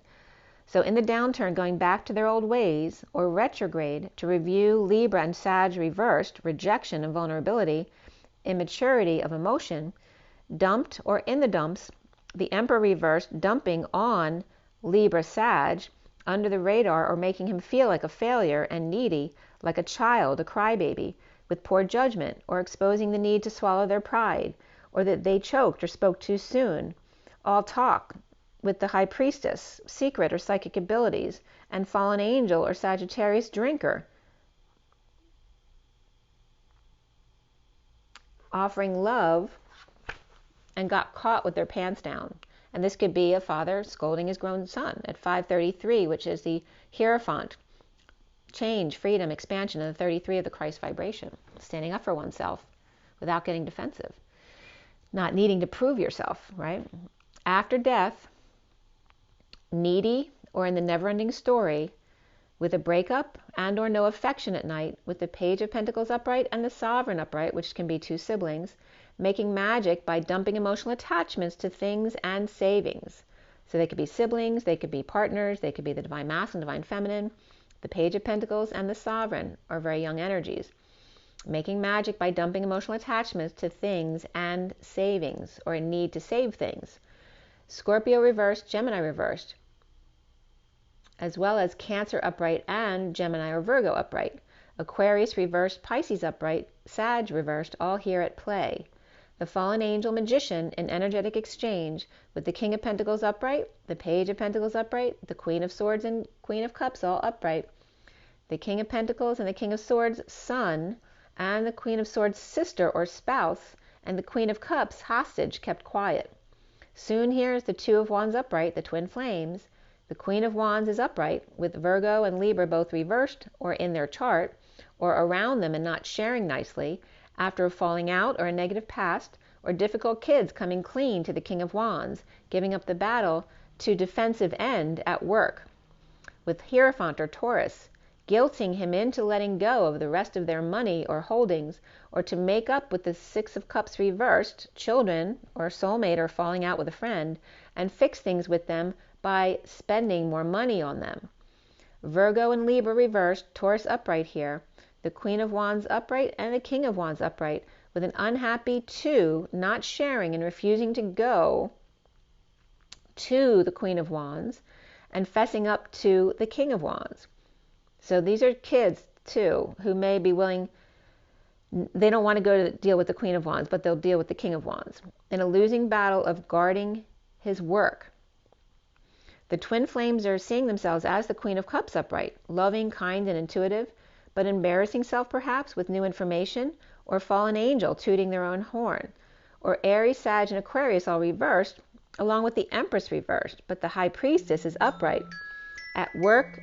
So in the downturn, going back to their old ways, or retrograde, to review Libra and Sag reversed, rejection and vulnerability, immaturity of emotion, dumped or in the dumps, the Emperor reversed, dumping on Libra Sag, under the radar, or making him feel like a failure and needy, like a child, a crybaby, with poor judgment, or exposing the need to swallow their pride, or that they choked or spoke too soon. All talk, with the High Priestess, secret or psychic abilities, and Fallen Angel or Sagittarius drinker, offering love and got caught with their pants down. And this could be a father scolding his grown son at 533, which is the Hierophant, change, freedom, expansion, and the 33 of the Christ vibration, standing up for oneself without getting defensive, not needing to prove yourself, right? After death, needy or in the never-ending story, with a breakup and or no affection at night, with the Page of Pentacles upright and the Sovereign upright, which can be two siblings, making magic by dumping emotional attachments to things and savings. So they could be siblings, they could be partners, they could be the Divine Masculine, Divine Feminine. The Page of Pentacles and the Sovereign are very young energies. Making magic by dumping emotional attachments to things and savings, or a need to save things. Scorpio reversed, Gemini reversed, as well as Cancer upright and Gemini or Virgo upright. Aquarius reversed, Pisces upright, Sag reversed, all here at play. The Fallen Angel Magician in energetic exchange, with the King of Pentacles upright, the Page of Pentacles upright, the Queen of Swords and Queen of Cups all upright, the King of Pentacles and the King of Swords son, and the Queen of Swords sister or spouse, and the Queen of Cups hostage kept quiet. Soon here is the Two of Wands upright, the twin flames. The Queen of Wands is upright, with Virgo and Libra both reversed or in their chart, or around them and not sharing nicely, after a falling out or a negative past, or difficult kids coming clean to the King of Wands, giving up the battle to defensive end at work, with Hierophant or Taurus, guilting him into letting go of the rest of their money or holdings, or to make up with the Six of Cups reversed, children or soulmate or falling out with a friend, and fix things with them by spending more money on them. Virgo and Libra reversed, Taurus upright here, the Queen of Wands upright and the King of Wands upright, with an unhappy 2 not sharing and refusing to go to the Queen of Wands and fessing up to the King of Wands. So these are kids too who may be willing, they don't want to go to deal with the Queen of Wands, but they'll deal with the King of Wands in a losing battle of guarding his work. The twin flames are seeing themselves as the Queen of Cups upright, loving, kind, and intuitive, but embarrassing self perhaps with new information, or fallen angel tooting their own horn, or Aries, Sag, and Aquarius all reversed, along with the Empress reversed, but the High Priestess is upright, at work,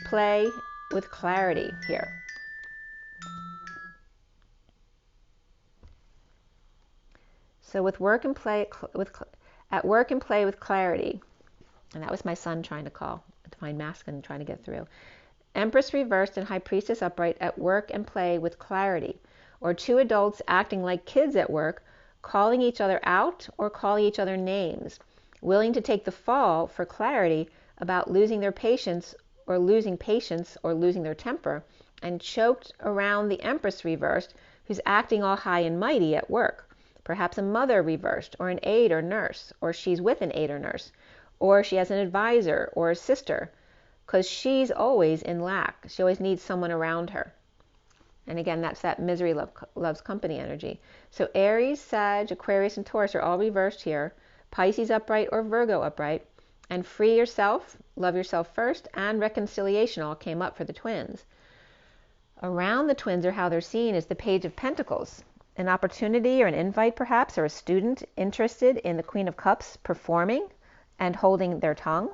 play, with clarity here. So with work and play, at work and play with clarity. And that was my son trying to call, Divine Masculine trying to get through. Empress reversed and High Priestess upright, at work and play with clarity. Or two adults acting like kids at work, calling each other out or calling each other names, willing to take the fall for clarity about losing their patience or losing their temper, and choked around the Empress reversed, who's acting all high and mighty at work. Perhaps a mother reversed, or an aide or nurse, or she's with an aide or nurse, or she has an advisor or a sister, because she's always in lack. She always needs someone around her. And again, that's that misery loves company energy. So Aries, Sag, Aquarius, and Taurus are all reversed here. Pisces upright or Virgo upright. And free yourself, love yourself first, and reconciliation all came up for the twins. Around the twins, or how they're seen, is the Page of Pentacles. An opportunity or an invite perhaps, or a student interested in the Queen of Cups performing and holding their tongue.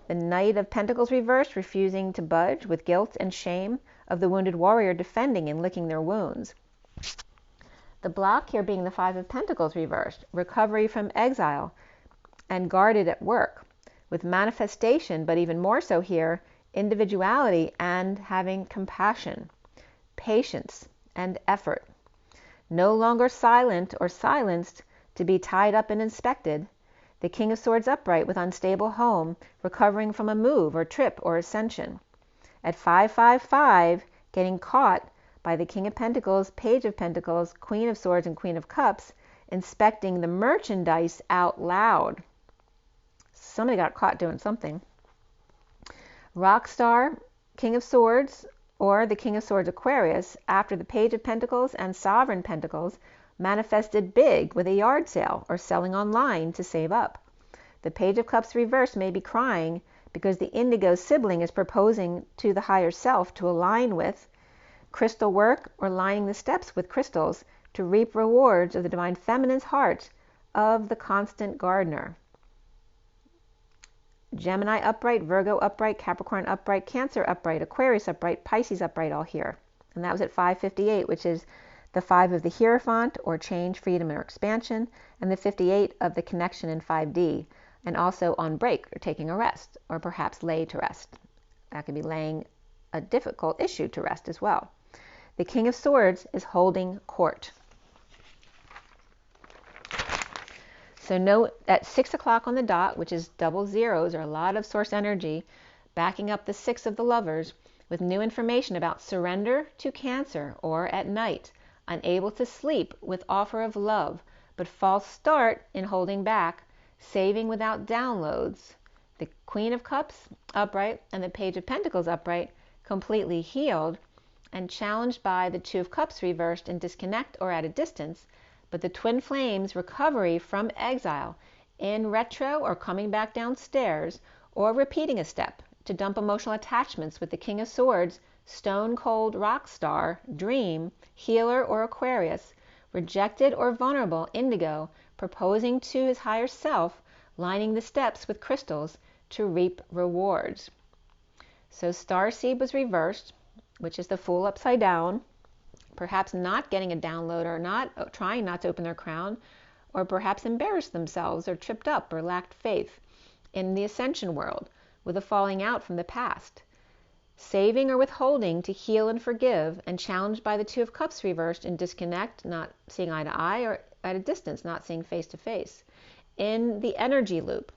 The Knight of Pentacles reversed, refusing to budge, with guilt and shame of the wounded warrior defending and licking their wounds. The block here being the Five of Pentacles reversed, recovery from exile and guarded at work, with manifestation, but even more so here, individuality and having compassion, patience, and effort. No longer silent or silenced to be tied up and inspected. The King of Swords upright with unstable home, recovering from a move or trip or ascension. At 555, getting caught by the King of Pentacles, Page of Pentacles, Queen of Swords, and Queen of Cups, inspecting the merchandise out loud. Somebody got caught doing something. Rock Star, King of Swords, or the King of Swords Aquarius, after the Page of Pentacles and Sovereign Pentacles, manifested big with a yard sale or selling online to save up. The Page of Cups reversed may be crying because the indigo sibling is proposing to the higher self to align with crystal work or lining the steps with crystals to reap rewards of the divine feminine's heart of the constant gardener. Gemini upright, Virgo upright, Capricorn upright, Cancer upright, Aquarius upright, Pisces upright all here. And that was at 558, which is the 5 of the Hierophant, or change, freedom, or expansion, and the 58 of the connection in 5D, and also on break, or taking a rest, or perhaps lay to rest. That could be laying a difficult issue to rest as well. The King of Swords is holding court. So note at 6 o'clock on the dot, which is double zeros, or a lot of source energy, backing up the 6 of the Lovers, with new information about surrender to Cancer, or at night, unable to sleep with offer of love, but false start in holding back, saving without downloads. The Queen of Cups upright and the Page of Pentacles upright, completely healed and challenged by the Two of Cups reversed in disconnect or at a distance, but the Twin Flames recovery from exile in retro or coming back downstairs or repeating a step to dump emotional attachments with the King of Swords, Stone Cold Rock Star, Dream, Healer, or Aquarius, rejected or vulnerable Indigo, proposing to his higher self, lining the steps with crystals to reap rewards. So Starseed was reversed, which is the Fool upside down, perhaps not getting a download or not trying not to open their crown, or perhaps embarrassed themselves or tripped up or lacked faith in the Ascension world with a falling out from the past. saving or withholding to heal and forgive, and challenged by the Two of Cups reversed in disconnect, not seeing eye to eye, or at a distance, not seeing face to face. In the energy loop,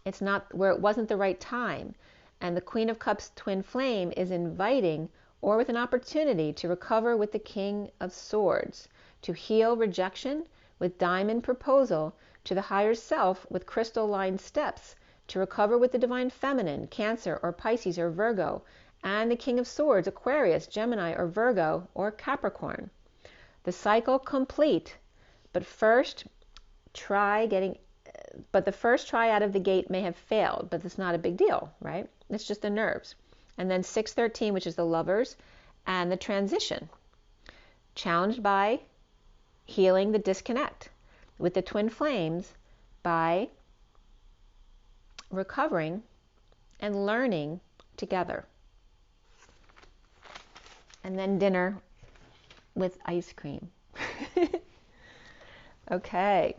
it's not where it wasn't the right time. And the Queen of Cups twin flame is inviting or with an opportunity to recover with the King of Swords, to heal rejection with diamond proposal to the higher self with crystal line steps, to recover with the divine feminine, Cancer or Pisces or Virgo, and the King of Swords, Aquarius, Gemini or Virgo or Capricorn. The cycle complete, but the first try out of the gate may have failed, but it's not a big deal, right? It's just the nerves. And then 613, which is the Lovers, and the transition. Challenged by healing the disconnect with the twin flames by recovering and learning together. And then dinner with ice cream. Okay,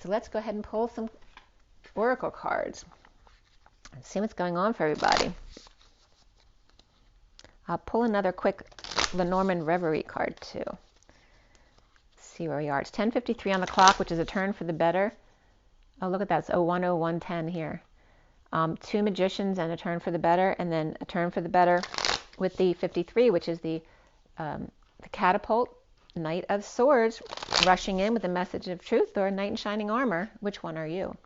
so let's go ahead and pull some oracle cards and see what's going on for everybody. I'll pull another quick Lenormand Reverie card too. Let's see where we are. It's 10:53 on the clock, which is a turn for the better. Oh, look at that. It's 010110 here. 2 magicians and a turn for the better, and then a turn for the better with the 53, which is the catapult, Knight of Swords, rushing in with a message of truth, or a knight in shining armor. Which one are you?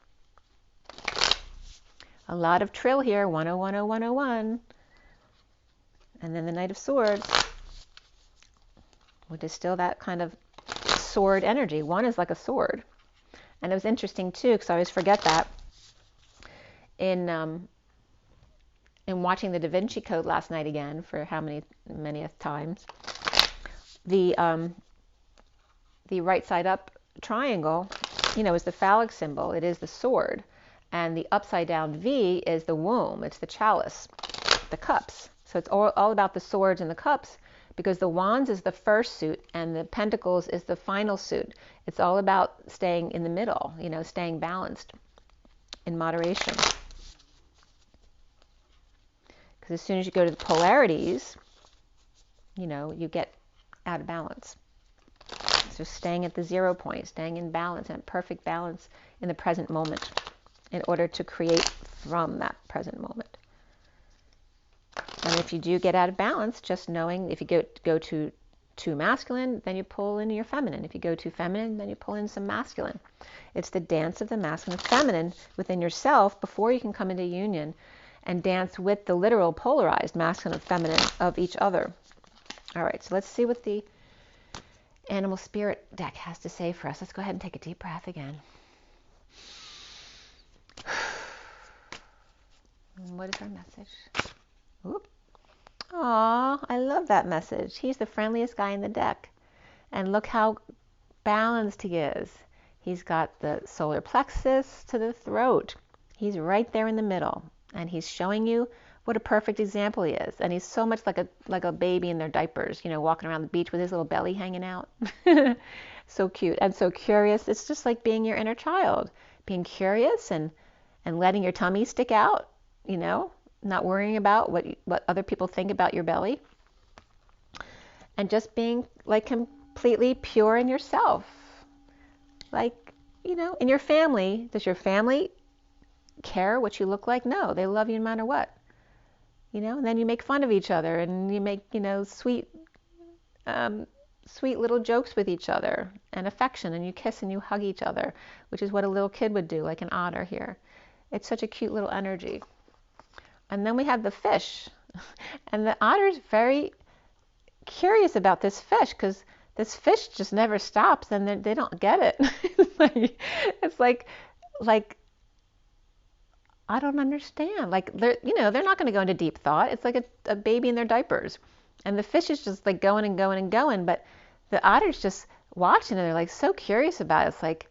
A lot of trill here, 101, 101. And then the Knight of Swords, which is still that kind of sword energy. One is like a sword. And it was interesting too, because I always forget that. In watching the Da Vinci Code last night again, for how manyth times, the right side up triangle, is the phallic symbol. It is the sword. And the upside down V is the womb. It's the chalice, the cups. So it's all about the swords and the cups, because the wands is the first suit and the pentacles is the final suit. It's all about staying in the middle, staying balanced in moderation. Because as soon as you go to the polarities, you get out of balance. So staying at the 0 point, staying in balance, and perfect balance in the present moment, in order to create from that present moment. And if you do get out of balance, just knowing if you go too masculine, then you pull into your feminine. If you go too feminine, then you pull in some masculine. It's the dance of the masculine and feminine within yourself before you can come into union and dance with the literal polarized masculine and feminine of each other. All right, so let's see what the Animal Spirit deck has to say for us. Let's go ahead and take a deep breath again. What is our message? Oop. Aw, I love that message. He's the friendliest guy in the deck. And look how balanced he is. He's got the solar plexus to the throat. He's right there in the middle. And he's showing you what a perfect example he is. And he's so much like a baby in their diapers, walking around the beach with his little belly hanging out. So cute and so curious. It's just like being your inner child. Being curious and letting your tummy stick out, not worrying about what other people think about your belly, and just being like completely pure in yourself. Like, in your family, does your family care what you look like? No, they love you no matter what. And then you make fun of each other, and you make, sweet little jokes with each other, and affection, and you kiss and you hug each other, which is what a little kid would do, like an otter here. It's such a cute little energy. And then we have the fish. And the otter is very curious about this fish, because this fish just never stops, and they don't get it. It's like I don't understand. Like, they're not going to go into deep thought. It's like a baby in their diapers. And the fish is just like going and going and going, but the otter's just watching, and they're like so curious about it. It's like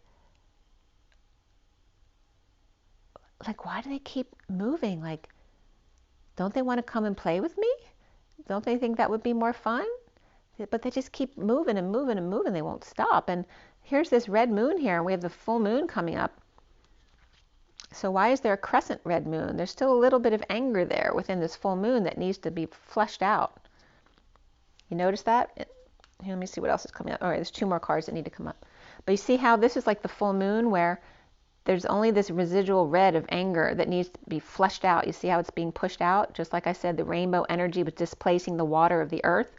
why do they keep moving? Like, don't they want to come and play with me? Don't they think that would be more fun? But they just keep moving and moving and moving. They won't stop. And here's this red moon here, and we have the full moon coming up. So why is there a crescent red moon? There's still a little bit of anger there within this full moon that needs to be fleshed out. You notice that? Here, let me see what else is coming up. All right, there's 2 more cards that need to come up. But you see how this is like the full moon where there's only this residual red of anger that needs to be fleshed out. You see how it's being pushed out? Just like I said, the rainbow energy was displacing the water of the earth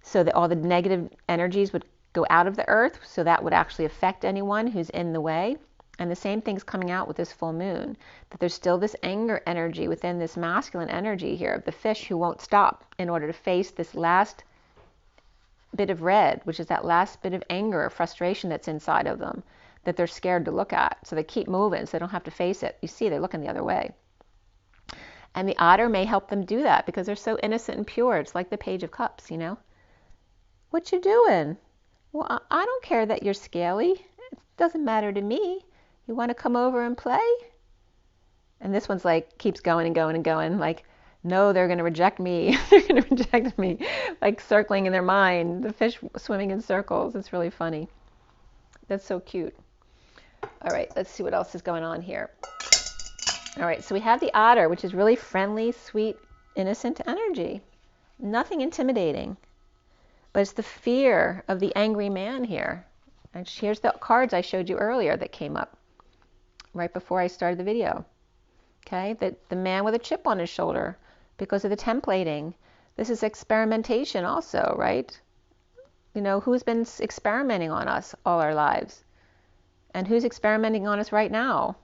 so that all the negative energies would go out of the earth, so that would actually affect anyone who's in the way. And the same thing's coming out with this full moon, that there's still this anger energy within this masculine energy here of the fish who won't stop in order to face this last bit of red, which is that last bit of anger or frustration that's inside of them that they're scared to look at. So they keep moving so they don't have to face it. You see, they're looking the other way. And the otter may help them do that because they're so innocent and pure. It's like the Page of Cups, you know. What you doing? Well, I don't care that you're scaly. It doesn't matter to me. You want to come over and play? And this one's like, keeps going and going and going, like, no, they're going to reject me. They're going to reject me, like circling in their mind, the fish swimming in circles. It's really funny. That's so cute. All right, let's see what else is going on here. All right, so we have the otter, which is really friendly, sweet, innocent energy. Nothing intimidating. But it's the fear of the angry man here. And here's the cards I showed you earlier that came up right before I started the video. Okay, the man with a chip on his shoulder because of the templating. This is experimentation also, right? You know, who's been experimenting on us all our lives? And who's experimenting on us right now?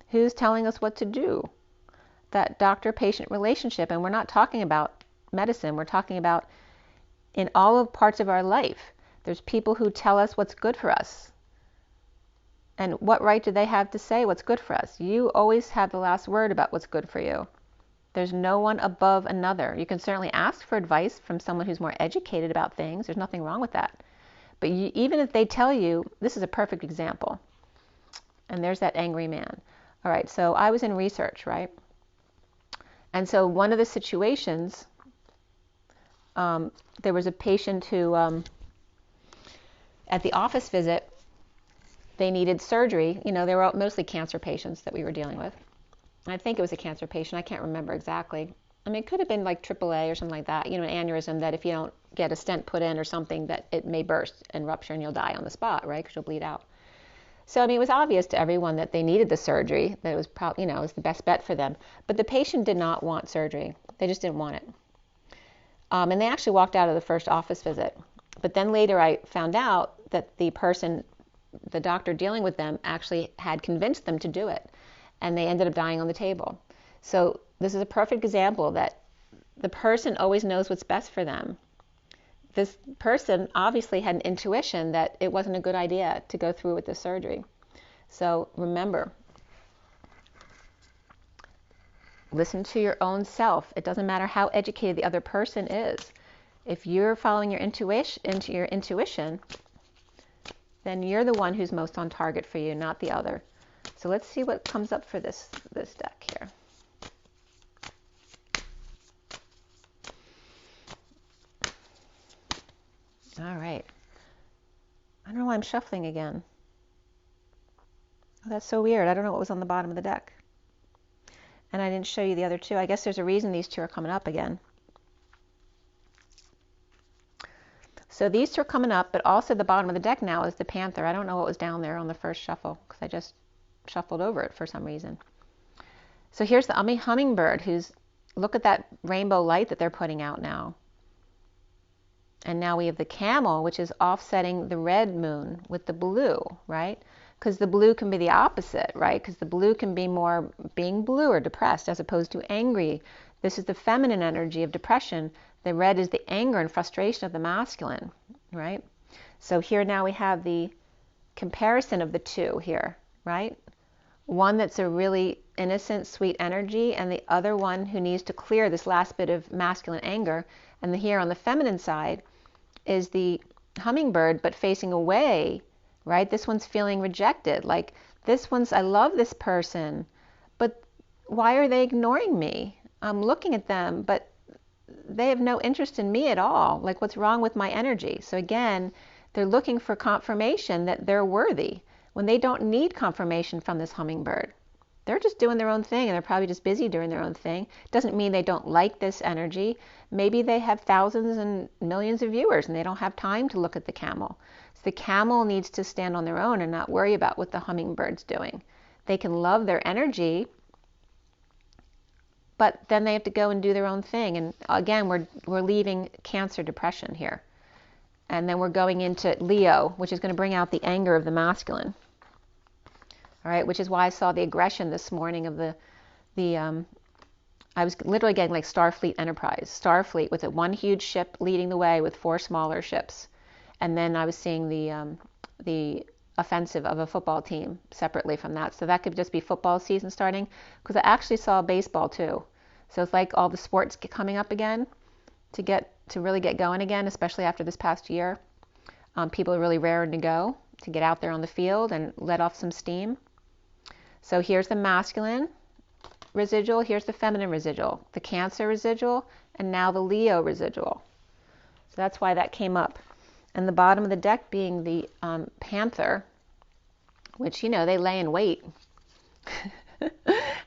Who's telling us what to do? That doctor-patient relationship. And we're not talking about medicine. We're talking about in all of parts of our life. There's people who tell us what's good for us. And what right do they have to say what's good for us? You always have the last word about what's good for you. There's no one above another. You can certainly ask for advice from someone who's more educated about things. There's nothing wrong with that. But even if they tell you, this is a perfect example. And there's that angry man. All right, so I was in research, right? And so one of the situations, there was a patient who, at the office visit, they needed surgery. You know, they were mostly cancer patients that we were dealing with. I think it was a cancer patient. I can't remember exactly. I mean, it could have been like AAA or something like that. You know, an aneurysm that if you don't get a stent put in or something, that it may burst and rupture and you'll die on the spot, right? Because you'll bleed out. So, I mean, it was obvious to everyone that they needed the surgery, that it was probably, you know, it was the best bet for them. But the patient did not want surgery. They just didn't want it. And they actually walked out of the first office visit. But then later I found out that the person, the doctor dealing with them, actually had convinced them to do it. And they ended up dying on the table. So this is a perfect example that the person always knows what's best for them. This person obviously had an intuition that it wasn't a good idea to go through with the surgery. So remember, listen to your own self. It doesn't matter how educated the other person is. If you're following your intuition, then you're the one who's most on target for you, not the other. So let's see what comes up for this deck here. All right. I don't know why I'm shuffling again. Oh, that's so weird. I don't know what was on the bottom of the deck. And I didn't show you the other two. I guess there's a reason these two are coming up again. So these two are coming up, but also the bottom of the deck now is the Panther. I don't know what was down there on the first shuffle because I just shuffled over it for some reason. So here's the hummingbird who's, look at that rainbow light that they're putting out now. And now we have the camel, which is offsetting the red moon with the blue, right? Because the blue can be the opposite, right? Because the blue can be more being blue or depressed as opposed to angry. This is the feminine energy of depression. The red is the anger and frustration of the masculine, right? So here now we have the comparison of the two here, right? One that's a really innocent, sweet energy, and the other one who needs to clear this last bit of masculine anger. And here on the feminine side is the hummingbird, but facing away, right? This one's feeling rejected. Like, this one's, I love this person, but why are they ignoring me? I'm looking at them, but they have no interest in me at all. Like, what's wrong with my energy? So again, they're looking for confirmation that they're worthy when they don't need confirmation from this hummingbird. They're just doing their own thing, and they're probably just busy doing their own thing. Doesn't mean they don't like this energy. Maybe they have thousands and millions of viewers and they don't have time to look at the camel. So the camel needs to stand on their own and not worry about what the hummingbird's doing. They can love their energy, but then they have to go and do their own thing. And again, we're leaving Cancer depression here. And then we're going into Leo, which is going to bring out the anger of the masculine. All right, which is why I saw the aggression this morning of I was literally getting like Starfleet Enterprise. Starfleet with one huge ship leading the way with 4 smaller ships. And then I was seeing the offensive of a football team separately from that. So that could just be football season starting, because I actually saw baseball too. So it's like all the sports coming up again to really get going again, especially after this past year. People are really raring to go to get out there on the field and let off some steam. So here's the masculine residual, here's the feminine residual, the Cancer residual, and now the Leo residual. So that's why that came up. And the bottom of the deck being the Panther, which, they lay in wait.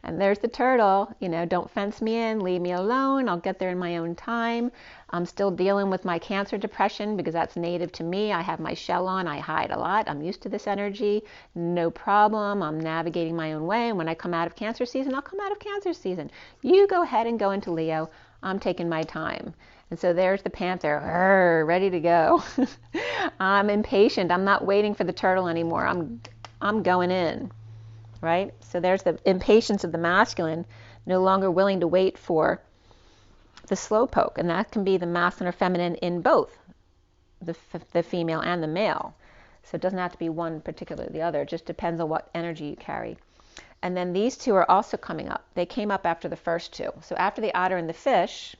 And there's the Turtle, don't fence me in, leave me alone, I'll get there in my own time. I'm still dealing with my Cancer depression because that's native to me. I have my shell on, I hide a lot, I'm used to this energy, no problem, I'm navigating my own way. And when I come out of Cancer season, I'll come out of Cancer season. You go ahead and go into Leo, I'm taking my time. And so there's the Panther, ready to go. I'm impatient, I'm not waiting for the Turtle anymore, I'm going in. Right? So there's the impatience of the masculine, no longer willing to wait for the slowpoke. And that can be the masculine or feminine in both the female and the male. So it doesn't have to be one particularly the other. It just depends on what energy you carry. And then these two are also coming up. They came up after the first two. So after the otter and the fish,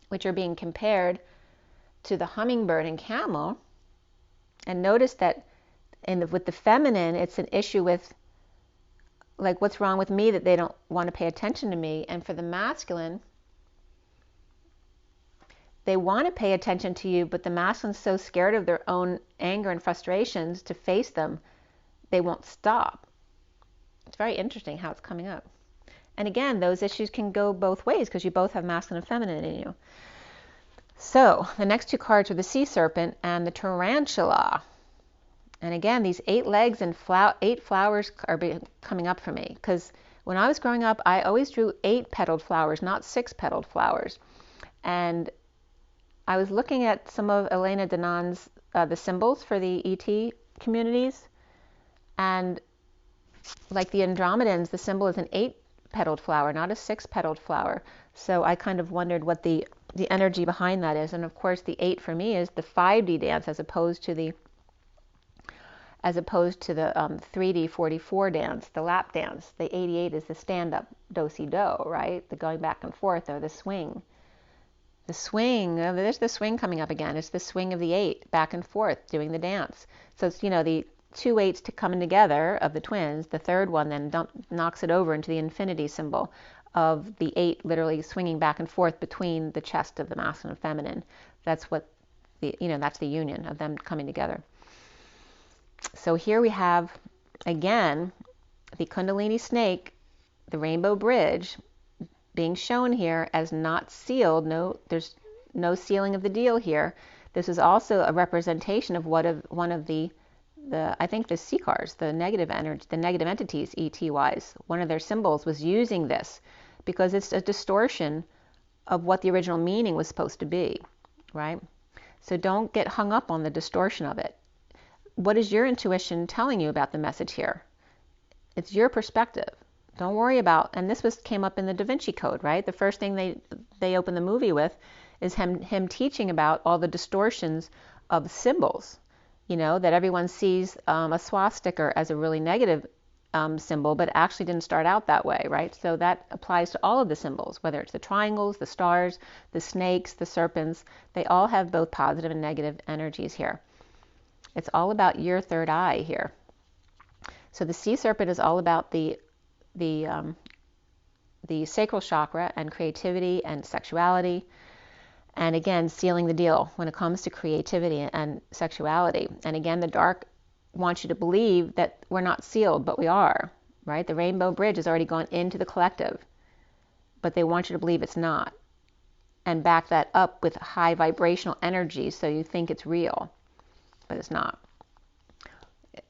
which are being compared to the hummingbird and camel, and notice that with the feminine, it's an issue with like what's wrong with me that they don't want to pay attention to me. And for the masculine, they want to pay attention to you, but the masculine's so scared of their own anger and frustrations to face them, they won't stop. It's very interesting how it's coming up. And again, those issues can go both ways because you both have masculine and feminine in you. So the next two cards are the sea serpent and the tarantula. And again, these 8 legs and 8 flowers are coming up for me, because when I was growing up, I always drew 8-petaled flowers, not 6-petaled flowers. And I was looking at some of Elena Danan's the symbols for the ET communities, and like the Andromedans, the symbol is an 8-petaled flower, not a 6-petaled flower. So I kind of wondered what the energy behind that is. And of course, the 8 for me is the 5D dance as opposed to the 3D 44 dance, the lap dance. The 88 is the stand-up do-si-do, right? The going back and forth, or the swing. The swing, there's the swing coming up again. It's the swing of the 8, back and forth, doing the dance. So it's, the 2 8s coming together of the twins. The third one then knocks it over into the infinity symbol of the 8 literally swinging back and forth between the chest of the masculine and feminine. That's what that's the union of them coming together. So here we have, again, the Kundalini snake, the rainbow bridge, being shown here as not sealed. There's no sealing of the deal here. This is also a representation of one of the I think the Seekars, the negative energy, the negative entities, ET-wise. One of their symbols was using this because it's a distortion of what the original meaning was supposed to be, right? So don't get hung up on the distortion of it. What is your intuition telling you about the message here? It's your perspective. Don't worry about, and this came up in the Da Vinci Code, right? The first thing they open the movie with is him teaching about all the distortions of symbols. That everyone sees a swastika as a really negative symbol, but it actually didn't start out that way, right? So that applies to all of the symbols, whether it's the triangles, the stars, the snakes, the serpents. They all have both positive and negative energies here. It's all about your third eye here. So the sea serpent is all about the sacral chakra and creativity and sexuality. And again, sealing the deal when it comes to creativity and sexuality. And again, the dark wants you to believe that we're not sealed, but we are. right? The rainbow bridge has already gone into the collective, but they want you to believe it's not, and back that up with high vibrational energy so you think it's real, but it's not.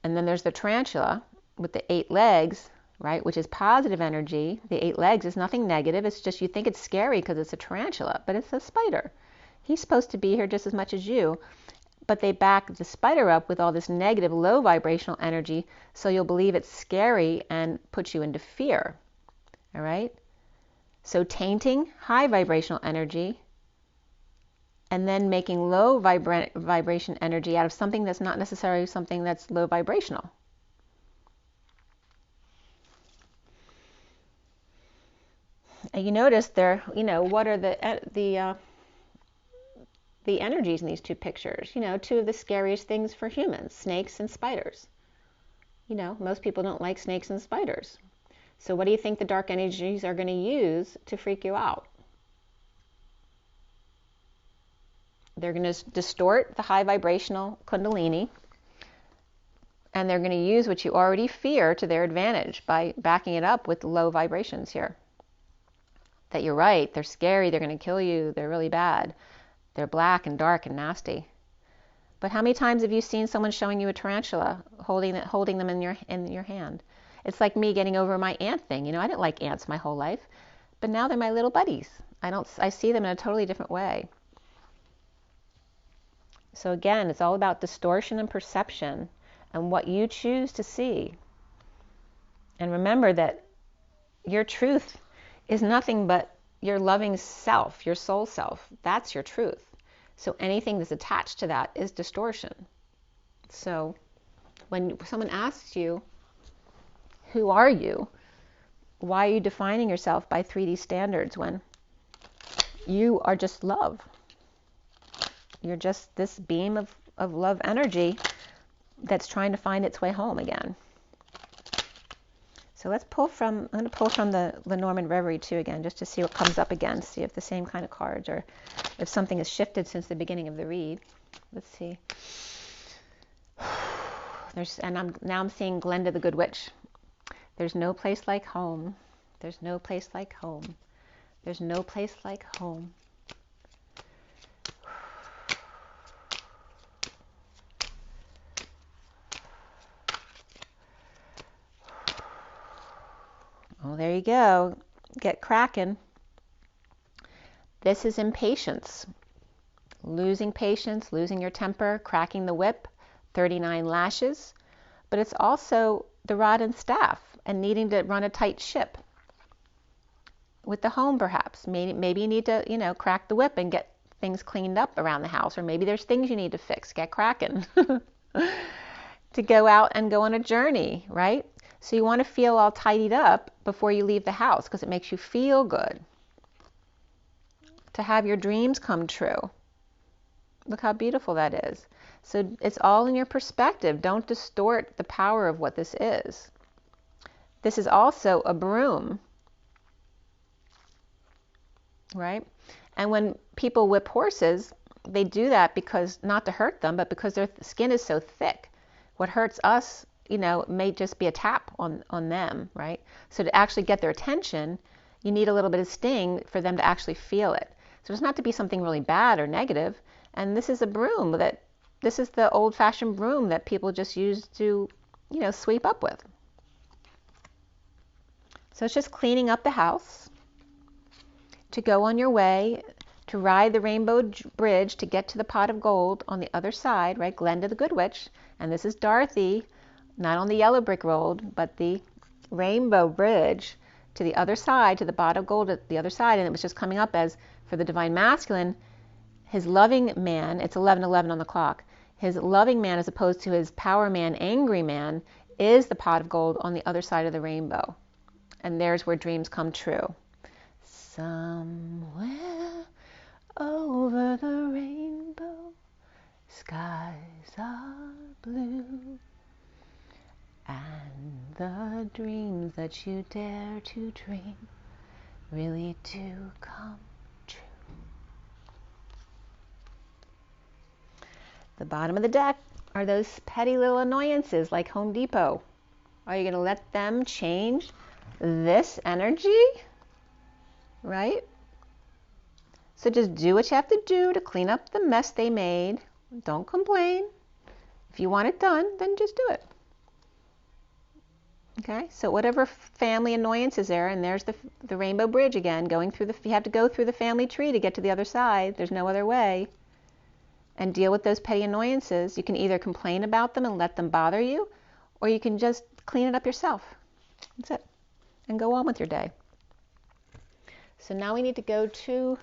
And then there's the tarantula with the 8 legs, right, which is positive energy. The 8 legs is nothing negative. It's just you think it's scary because it's a tarantula, but it's a spider. He's supposed to be here just as much as you, but they back the spider up with all this negative, low vibrational energy, so you'll believe it's scary and put you into fear, all right? So tainting high vibrational energy and then making low vibration energy out of something that's not necessarily something that's low vibrational. And you notice there, what are the energies in these 2 pictures? 2 of the scariest things for humans, snakes and spiders. Most people don't like snakes and spiders. So what do you think the dark energies are going to use to freak you out? They're going to distort the high vibrational kundalini, and they're going to use what you already fear to their advantage by backing it up with low vibrations here. That you're right, they're scary, they're going to kill you, they're really bad. They're black and dark and nasty. But how many times have you seen someone showing you a tarantula, holding them in your hand? It's like me getting over my ant thing. I didn't like ants my whole life, but now they're my little buddies. I see them in a totally different way. So again, it's all about distortion and perception and what you choose to see. And remember that your truth is nothing but your loving self, your soul self. That's your truth. So anything that's attached to that is distortion. So when someone asks you, who are you? Why are you defining yourself by 3D standards when you are just love? You're just this beam of love energy that's trying to find its way home again. So let's pull from, I'm going to pull from the Lenormand Reverie too again, just to see what comes up again, see if the same kind of cards or if something has shifted since the beginning of the read. Let's see. Now I'm seeing Glenda the Good Witch. There's no place like home. There's no place like home. There's no place like home. Well, there you go. Get cracking. This is impatience. Losing patience, losing your temper, cracking the whip, 39 lashes. But it's also the rod and staff and needing to run a tight ship. With the home, perhaps. Maybe you need to, crack the whip and get things cleaned up around the house. Or maybe there's things you need to fix. Get cracking. To go out and go on a journey, right? So you want to feel all tidied up before you leave the house because it makes you feel good. To have your dreams come true. Look how beautiful that is. So it's all in your perspective. Don't distort the power of what this is. This is also a broom, right? And when people whip horses, they do that because, not to hurt them, but because their skin is so thick. What hurts us, may just be a tap on them, right? So to actually get their attention, you need a little bit of sting for them to actually feel it. So it's not to be something really bad or negative. And this is a broom this is the old-fashioned broom that people just use to, sweep up with. So it's just cleaning up the house to go on your way, to ride the rainbow bridge to get to the pot of gold on the other side, right? Glenda the Good Witch. And this is Dorothy, not on the yellow brick road, but the rainbow bridge to the other side, to the pot of gold at the other side. And it was just coming up as, for the Divine Masculine, his loving man, it's 11:11 on the clock, his loving man as opposed to his power man, angry man, is the pot of gold on the other side of the rainbow. And there's where dreams come true. Somewhere over the rainbow, skies are blue, and the dreams that you dare to dream really do come true. The bottom of the deck are those petty little annoyances like Home Depot. Are you going to let them change this energy? Right? So just do what you have to do to clean up the mess they made. Don't complain. If you want it done, then just do it. Okay, so whatever family annoyance is there, and there's the rainbow bridge again, going through you have to go through the family tree to get to the other side. There's no other way. And deal with those petty annoyances. You can either complain about them and let them bother you, or you can just clean it up yourself. That's it. And go on with your day. So now we need to go to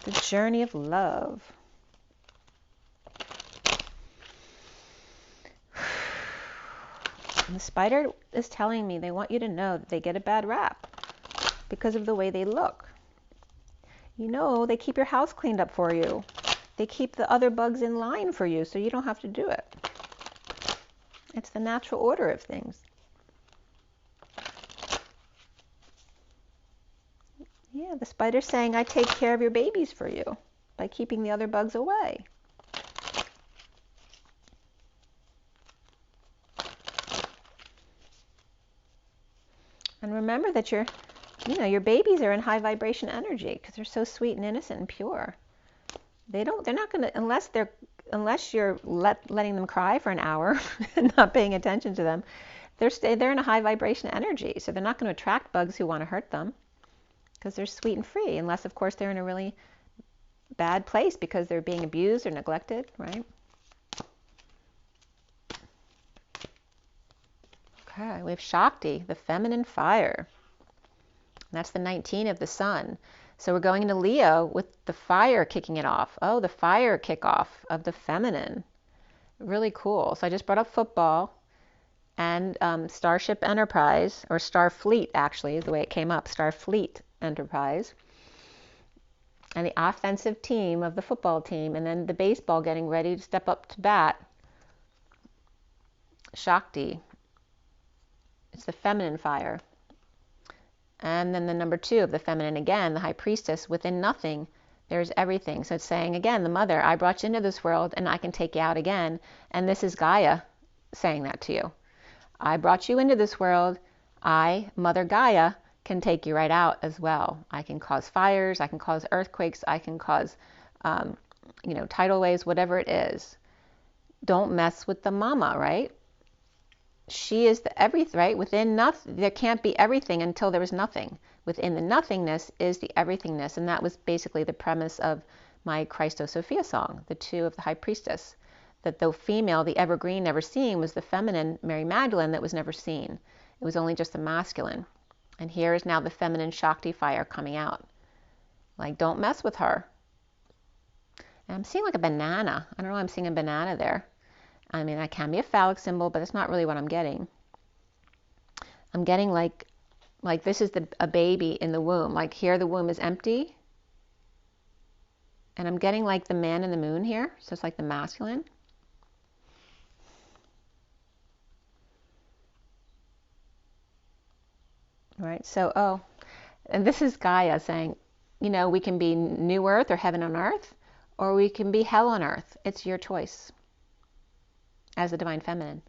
the journey of love. And the spider is telling me they want you to know that they get a bad rap because of the way they look. You know, they keep your house cleaned up for you. They keep the other bugs in line for you so you don't have to do it. It's the natural order of things. Yeah, the spider's saying, I take care of your babies for you by keeping the other bugs away. And remember that your babies are in high vibration energy because they're so sweet and innocent and pure. They're not going to, unless you're letting them cry for an hour and not paying attention to them, they're in a high vibration energy. So they're not going to attract bugs who want to hurt them because they're sweet and free, unless of course they're in a really bad place because they're being abused or neglected, right? Okay, we have Shakti, the feminine fire. That's the 19 of the sun. So we're going into Leo with the fire kicking it off. Oh, the fire kickoff of the feminine. Really cool. So I just brought up football and Starship Enterprise, or Starfleet actually is the way it came up, Starfleet Enterprise. And the offensive team of the football team, and then the baseball getting ready to step up to bat. Shakti. It's the feminine fire. And then the number 2 of the feminine again, the high priestess, within nothing, there's everything. So it's saying again, the mother, I brought you into this world and I can take you out again. And this is Gaia saying that to you. I brought you into this world. I, Mother Gaia, can take you right out as well. I can cause fires. I can cause earthquakes. I can cause, tidal waves, whatever it is. Don't mess with the mama, right? She is the everything, right? Within nothing, there can't be everything until there is nothing. Within the nothingness is the everythingness, and that was basically the premise of my Christo Sophia song, the 2 of the high priestess. That the female, the evergreen, never seen, was the feminine, Mary Magdalene, that was never seen. It was only just the masculine. And here is now the feminine Shakti fire coming out. Like, don't mess with her. And I'm seeing like a banana. I don't know why I'm seeing a banana there. I mean, that can be a phallic symbol, but that's not really what I'm getting. I'm getting like this is a baby in the womb. Like here the womb is empty. And I'm getting like the man in the moon here. So it's like the masculine. Right, so, and this is Gaia saying, we can be new earth or heaven on earth, or we can be hell on earth. It's your choice. As the divine feminine,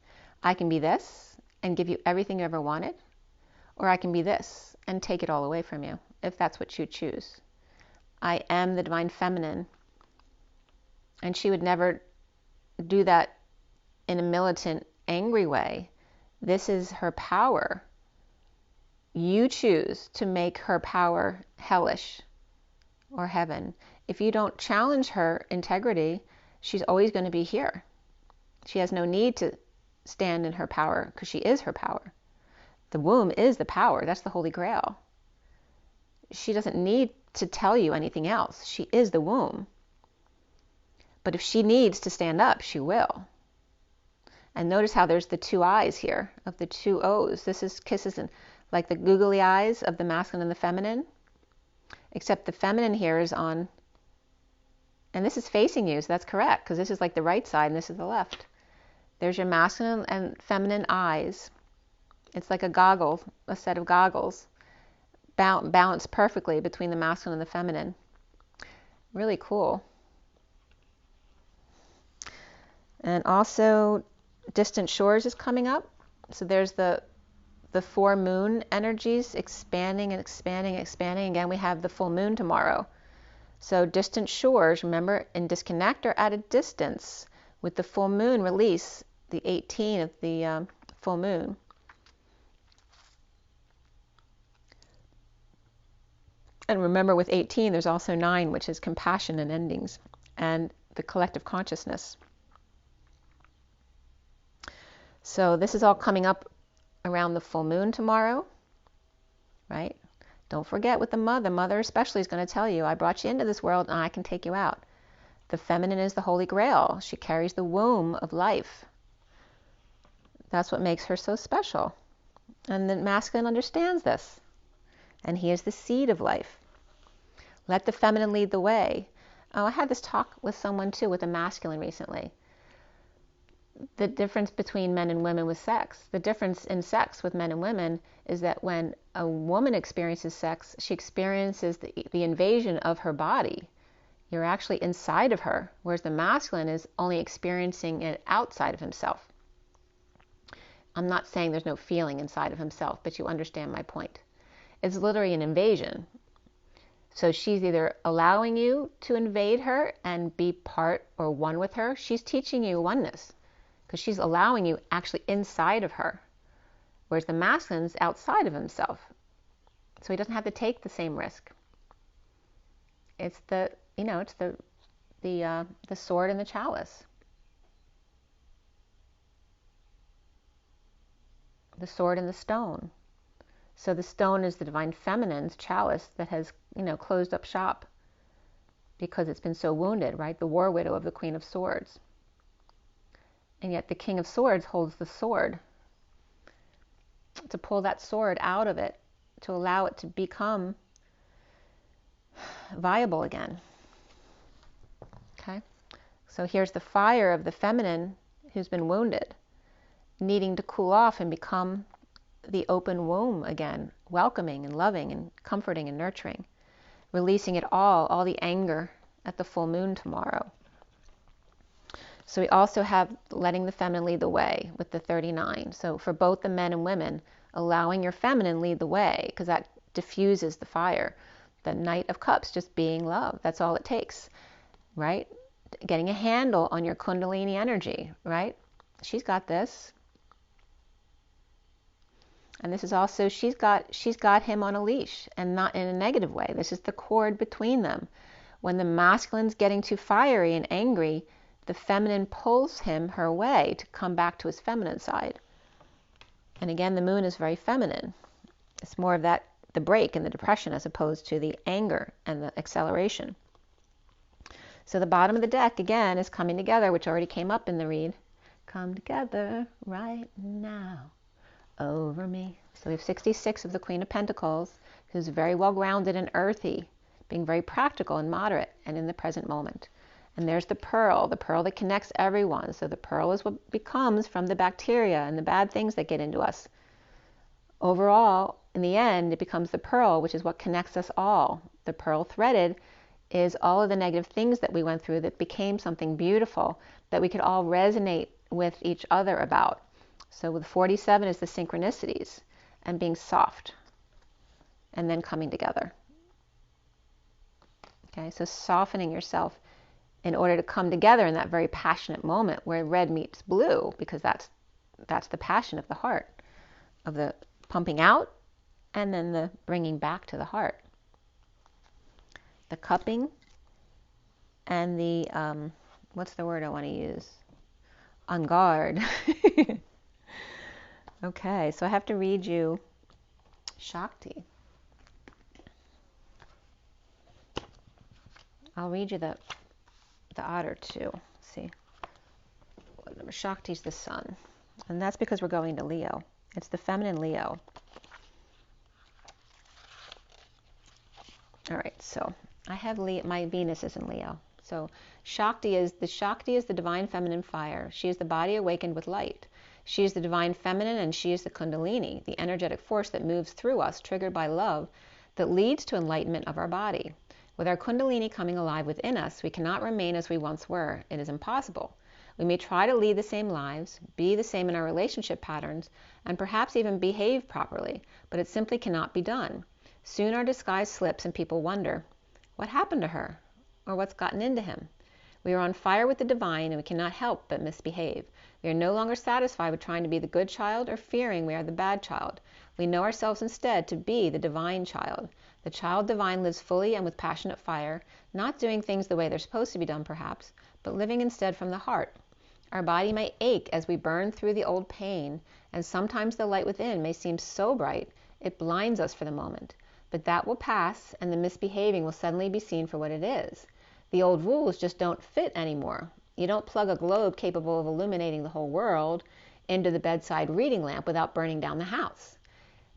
I can be this and give you everything you ever wanted, or I can be this and take it all away from you, if that's what you choose. I am the divine feminine, and she would never do that in a militant, angry way. This is her power. You choose to make her power hellish or heaven. If you don't challenge her integrity, she's always going to be here. She has no need to stand in her power because she is her power. The womb is the power. That's the Holy Grail. She doesn't need to tell you anything else. She is the womb. But if she needs to stand up, she will. And notice how there's the 2 eyes here of the 2 O's. This is kisses and like the googly eyes of the masculine and the feminine. Except the feminine here is on, and this is facing you, so that's correct because this is like the right side and this is the left. There's your masculine and feminine eyes. It's like a set of goggles, balanced perfectly between the masculine and the feminine. Really cool. And also distant shores is coming up. So there's the 4 moon energies expanding and expanding and expanding. Again, we have the full moon tomorrow. So distant shores, remember, in disconnect or at a distance. With the full moon release, the 18 of the full moon. And remember, with 18, there's also 9, which is compassion and endings, and the collective consciousness. So this is all coming up around the full moon tomorrow, right? Don't forget with the mother especially is going to tell you, I brought you into this world and I can take you out. The feminine is the Holy Grail. She carries the womb of life. That's what makes her so special. And the masculine understands this. And he is the seed of life. Let the feminine lead the way. Oh, I had this talk with someone too, with a masculine recently. The difference between men and women with sex. The difference in sex with men and women is that when a woman experiences sex, she experiences the invasion of her body. You're actually inside of her, whereas the masculine is only experiencing it outside of himself. I'm not saying there's no feeling inside of himself, but you understand my point. It's literally an invasion. So she's either allowing you to invade her and be part or one with her. She's teaching you oneness because she's allowing you actually inside of her, whereas the masculine's outside of himself. So he doesn't have to take the same risk. It's the sword and the chalice. The sword and the stone. So the stone is the divine feminine's chalice that has, closed up shop because it's been so wounded, right? The war widow of the Queen of Swords. And yet the King of Swords holds the sword to pull that sword out of it, to allow it to become viable again. Okay? So here's the fire of the feminine who's been wounded, needing to cool off and become the open womb again, welcoming and loving and comforting and nurturing, releasing it all the anger at the full moon tomorrow. So we also have letting the feminine lead the way with the 39. So for both the men and women, allowing your feminine lead the way, because that diffuses the fire. The Knight of Cups, just being love. That's all it takes, right? Getting a handle on your Kundalini energy, right? She's got this. And this is also, she's got him on a leash, and not in a negative way. This is the cord between them. When the masculine's getting too fiery and angry, the feminine pulls her way to come back to his feminine side. And again, the moon is very feminine. It's more of that, the break and the depression, as opposed to the anger and the acceleration. So the bottom of the deck, again, is coming together, which already came up in the read. Come together right now over me. So we have 66 of the Queen of Pentacles, who's very well grounded and earthy, being very practical and moderate and in the present moment. And there's the pearl that connects everyone. So the pearl is what becomes from the bacteria and the bad things that get into us. Overall, in the end, it becomes the pearl, which is what connects us all. The pearl threaded is all of the negative things that we went through that became something beautiful that we could all resonate with each other about. So with 47 is the synchronicities and being soft and then coming together. Okay, so softening yourself in order to come together in that very passionate moment where red meets blue, because that's the passion of the heart, of the pumping out and then the bringing back to the heart. The cupping and the, what's the word I want to use? On guard. Okay, so I have to read you Shakti. I'll read you the otter too. Let's see. Shakti's the sun. And that's because we're going to Leo. It's the feminine Leo. All right, so I have my Venus is in Leo. So Shakti is the divine feminine fire. She is the body awakened with light. She is the divine feminine, and she is the Kundalini, the energetic force that moves through us, triggered by love, that leads to enlightenment of our body. With our Kundalini coming alive within us, we cannot remain as we once were. It is impossible. We may try to lead the same lives, be the same in our relationship patterns, and perhaps even behave properly, but it simply cannot be done. Soon our disguise slips and people wonder, what happened to her? Or what's gotten into him? We are on fire with the divine and we cannot help but misbehave. We are no longer satisfied with trying to be the good child or fearing we are the bad child. We know ourselves instead to be the divine child. The child divine lives fully and with passionate fire, not doing things the way they're supposed to be done perhaps, but living instead from the heart. Our body may ache as we burn through the old pain, and sometimes the light within may seem so bright it blinds us for the moment. But that will pass, and the misbehaving will suddenly be seen for what it is. The old rules just don't fit anymore. You don't plug a globe capable of illuminating the whole world into the bedside reading lamp without burning down the house.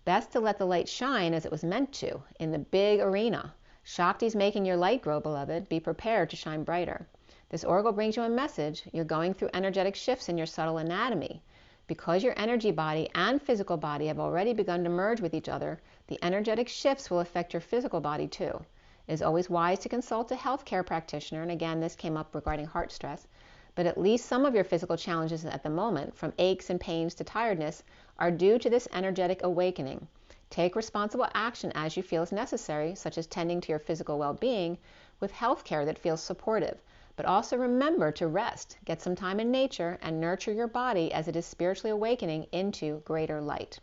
Best to let the light shine as it was meant to, in the big arena. Shakti's making your light grow, beloved. Be prepared to shine brighter. This oracle brings you a message. You're going through energetic shifts in your subtle anatomy. Because your energy body and physical body have already begun to merge with each other, the energetic shifts will affect your physical body too. It is always wise to consult a healthcare practitioner, and again, this came up regarding heart stress, but at least some of your physical challenges at the moment, from aches and pains to tiredness, are due to this energetic awakening. Take responsible action as you feel is necessary, such as tending to your physical well-being with healthcare that feels supportive. But also remember to rest, get some time in nature, and nurture your body as it is spiritually awakening into greater light.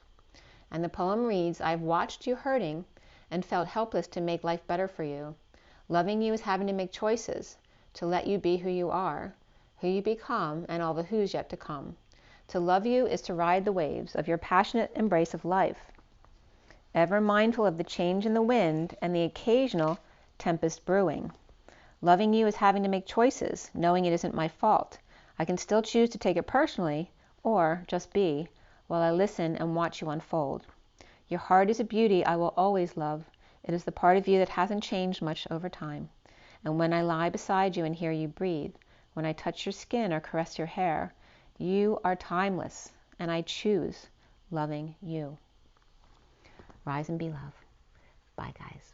And the poem reads, I've watched you hurting and felt helpless to make life better for you. Loving you is having to make choices, to let you be who you are, who you become, and all the who's yet to come. To love you is to ride the waves of your passionate embrace of life, ever mindful of the change in the wind and the occasional tempest brewing. Loving you is having to make choices, knowing it isn't my fault. I can still choose to take it personally, or just be, while I listen and watch you unfold. Your heart is a beauty I will always love. It is the part of you that hasn't changed much over time. And when I lie beside you and hear you breathe, when I touch your skin or caress your hair, you are timeless, and I choose loving you. Rise and be love. Bye, guys.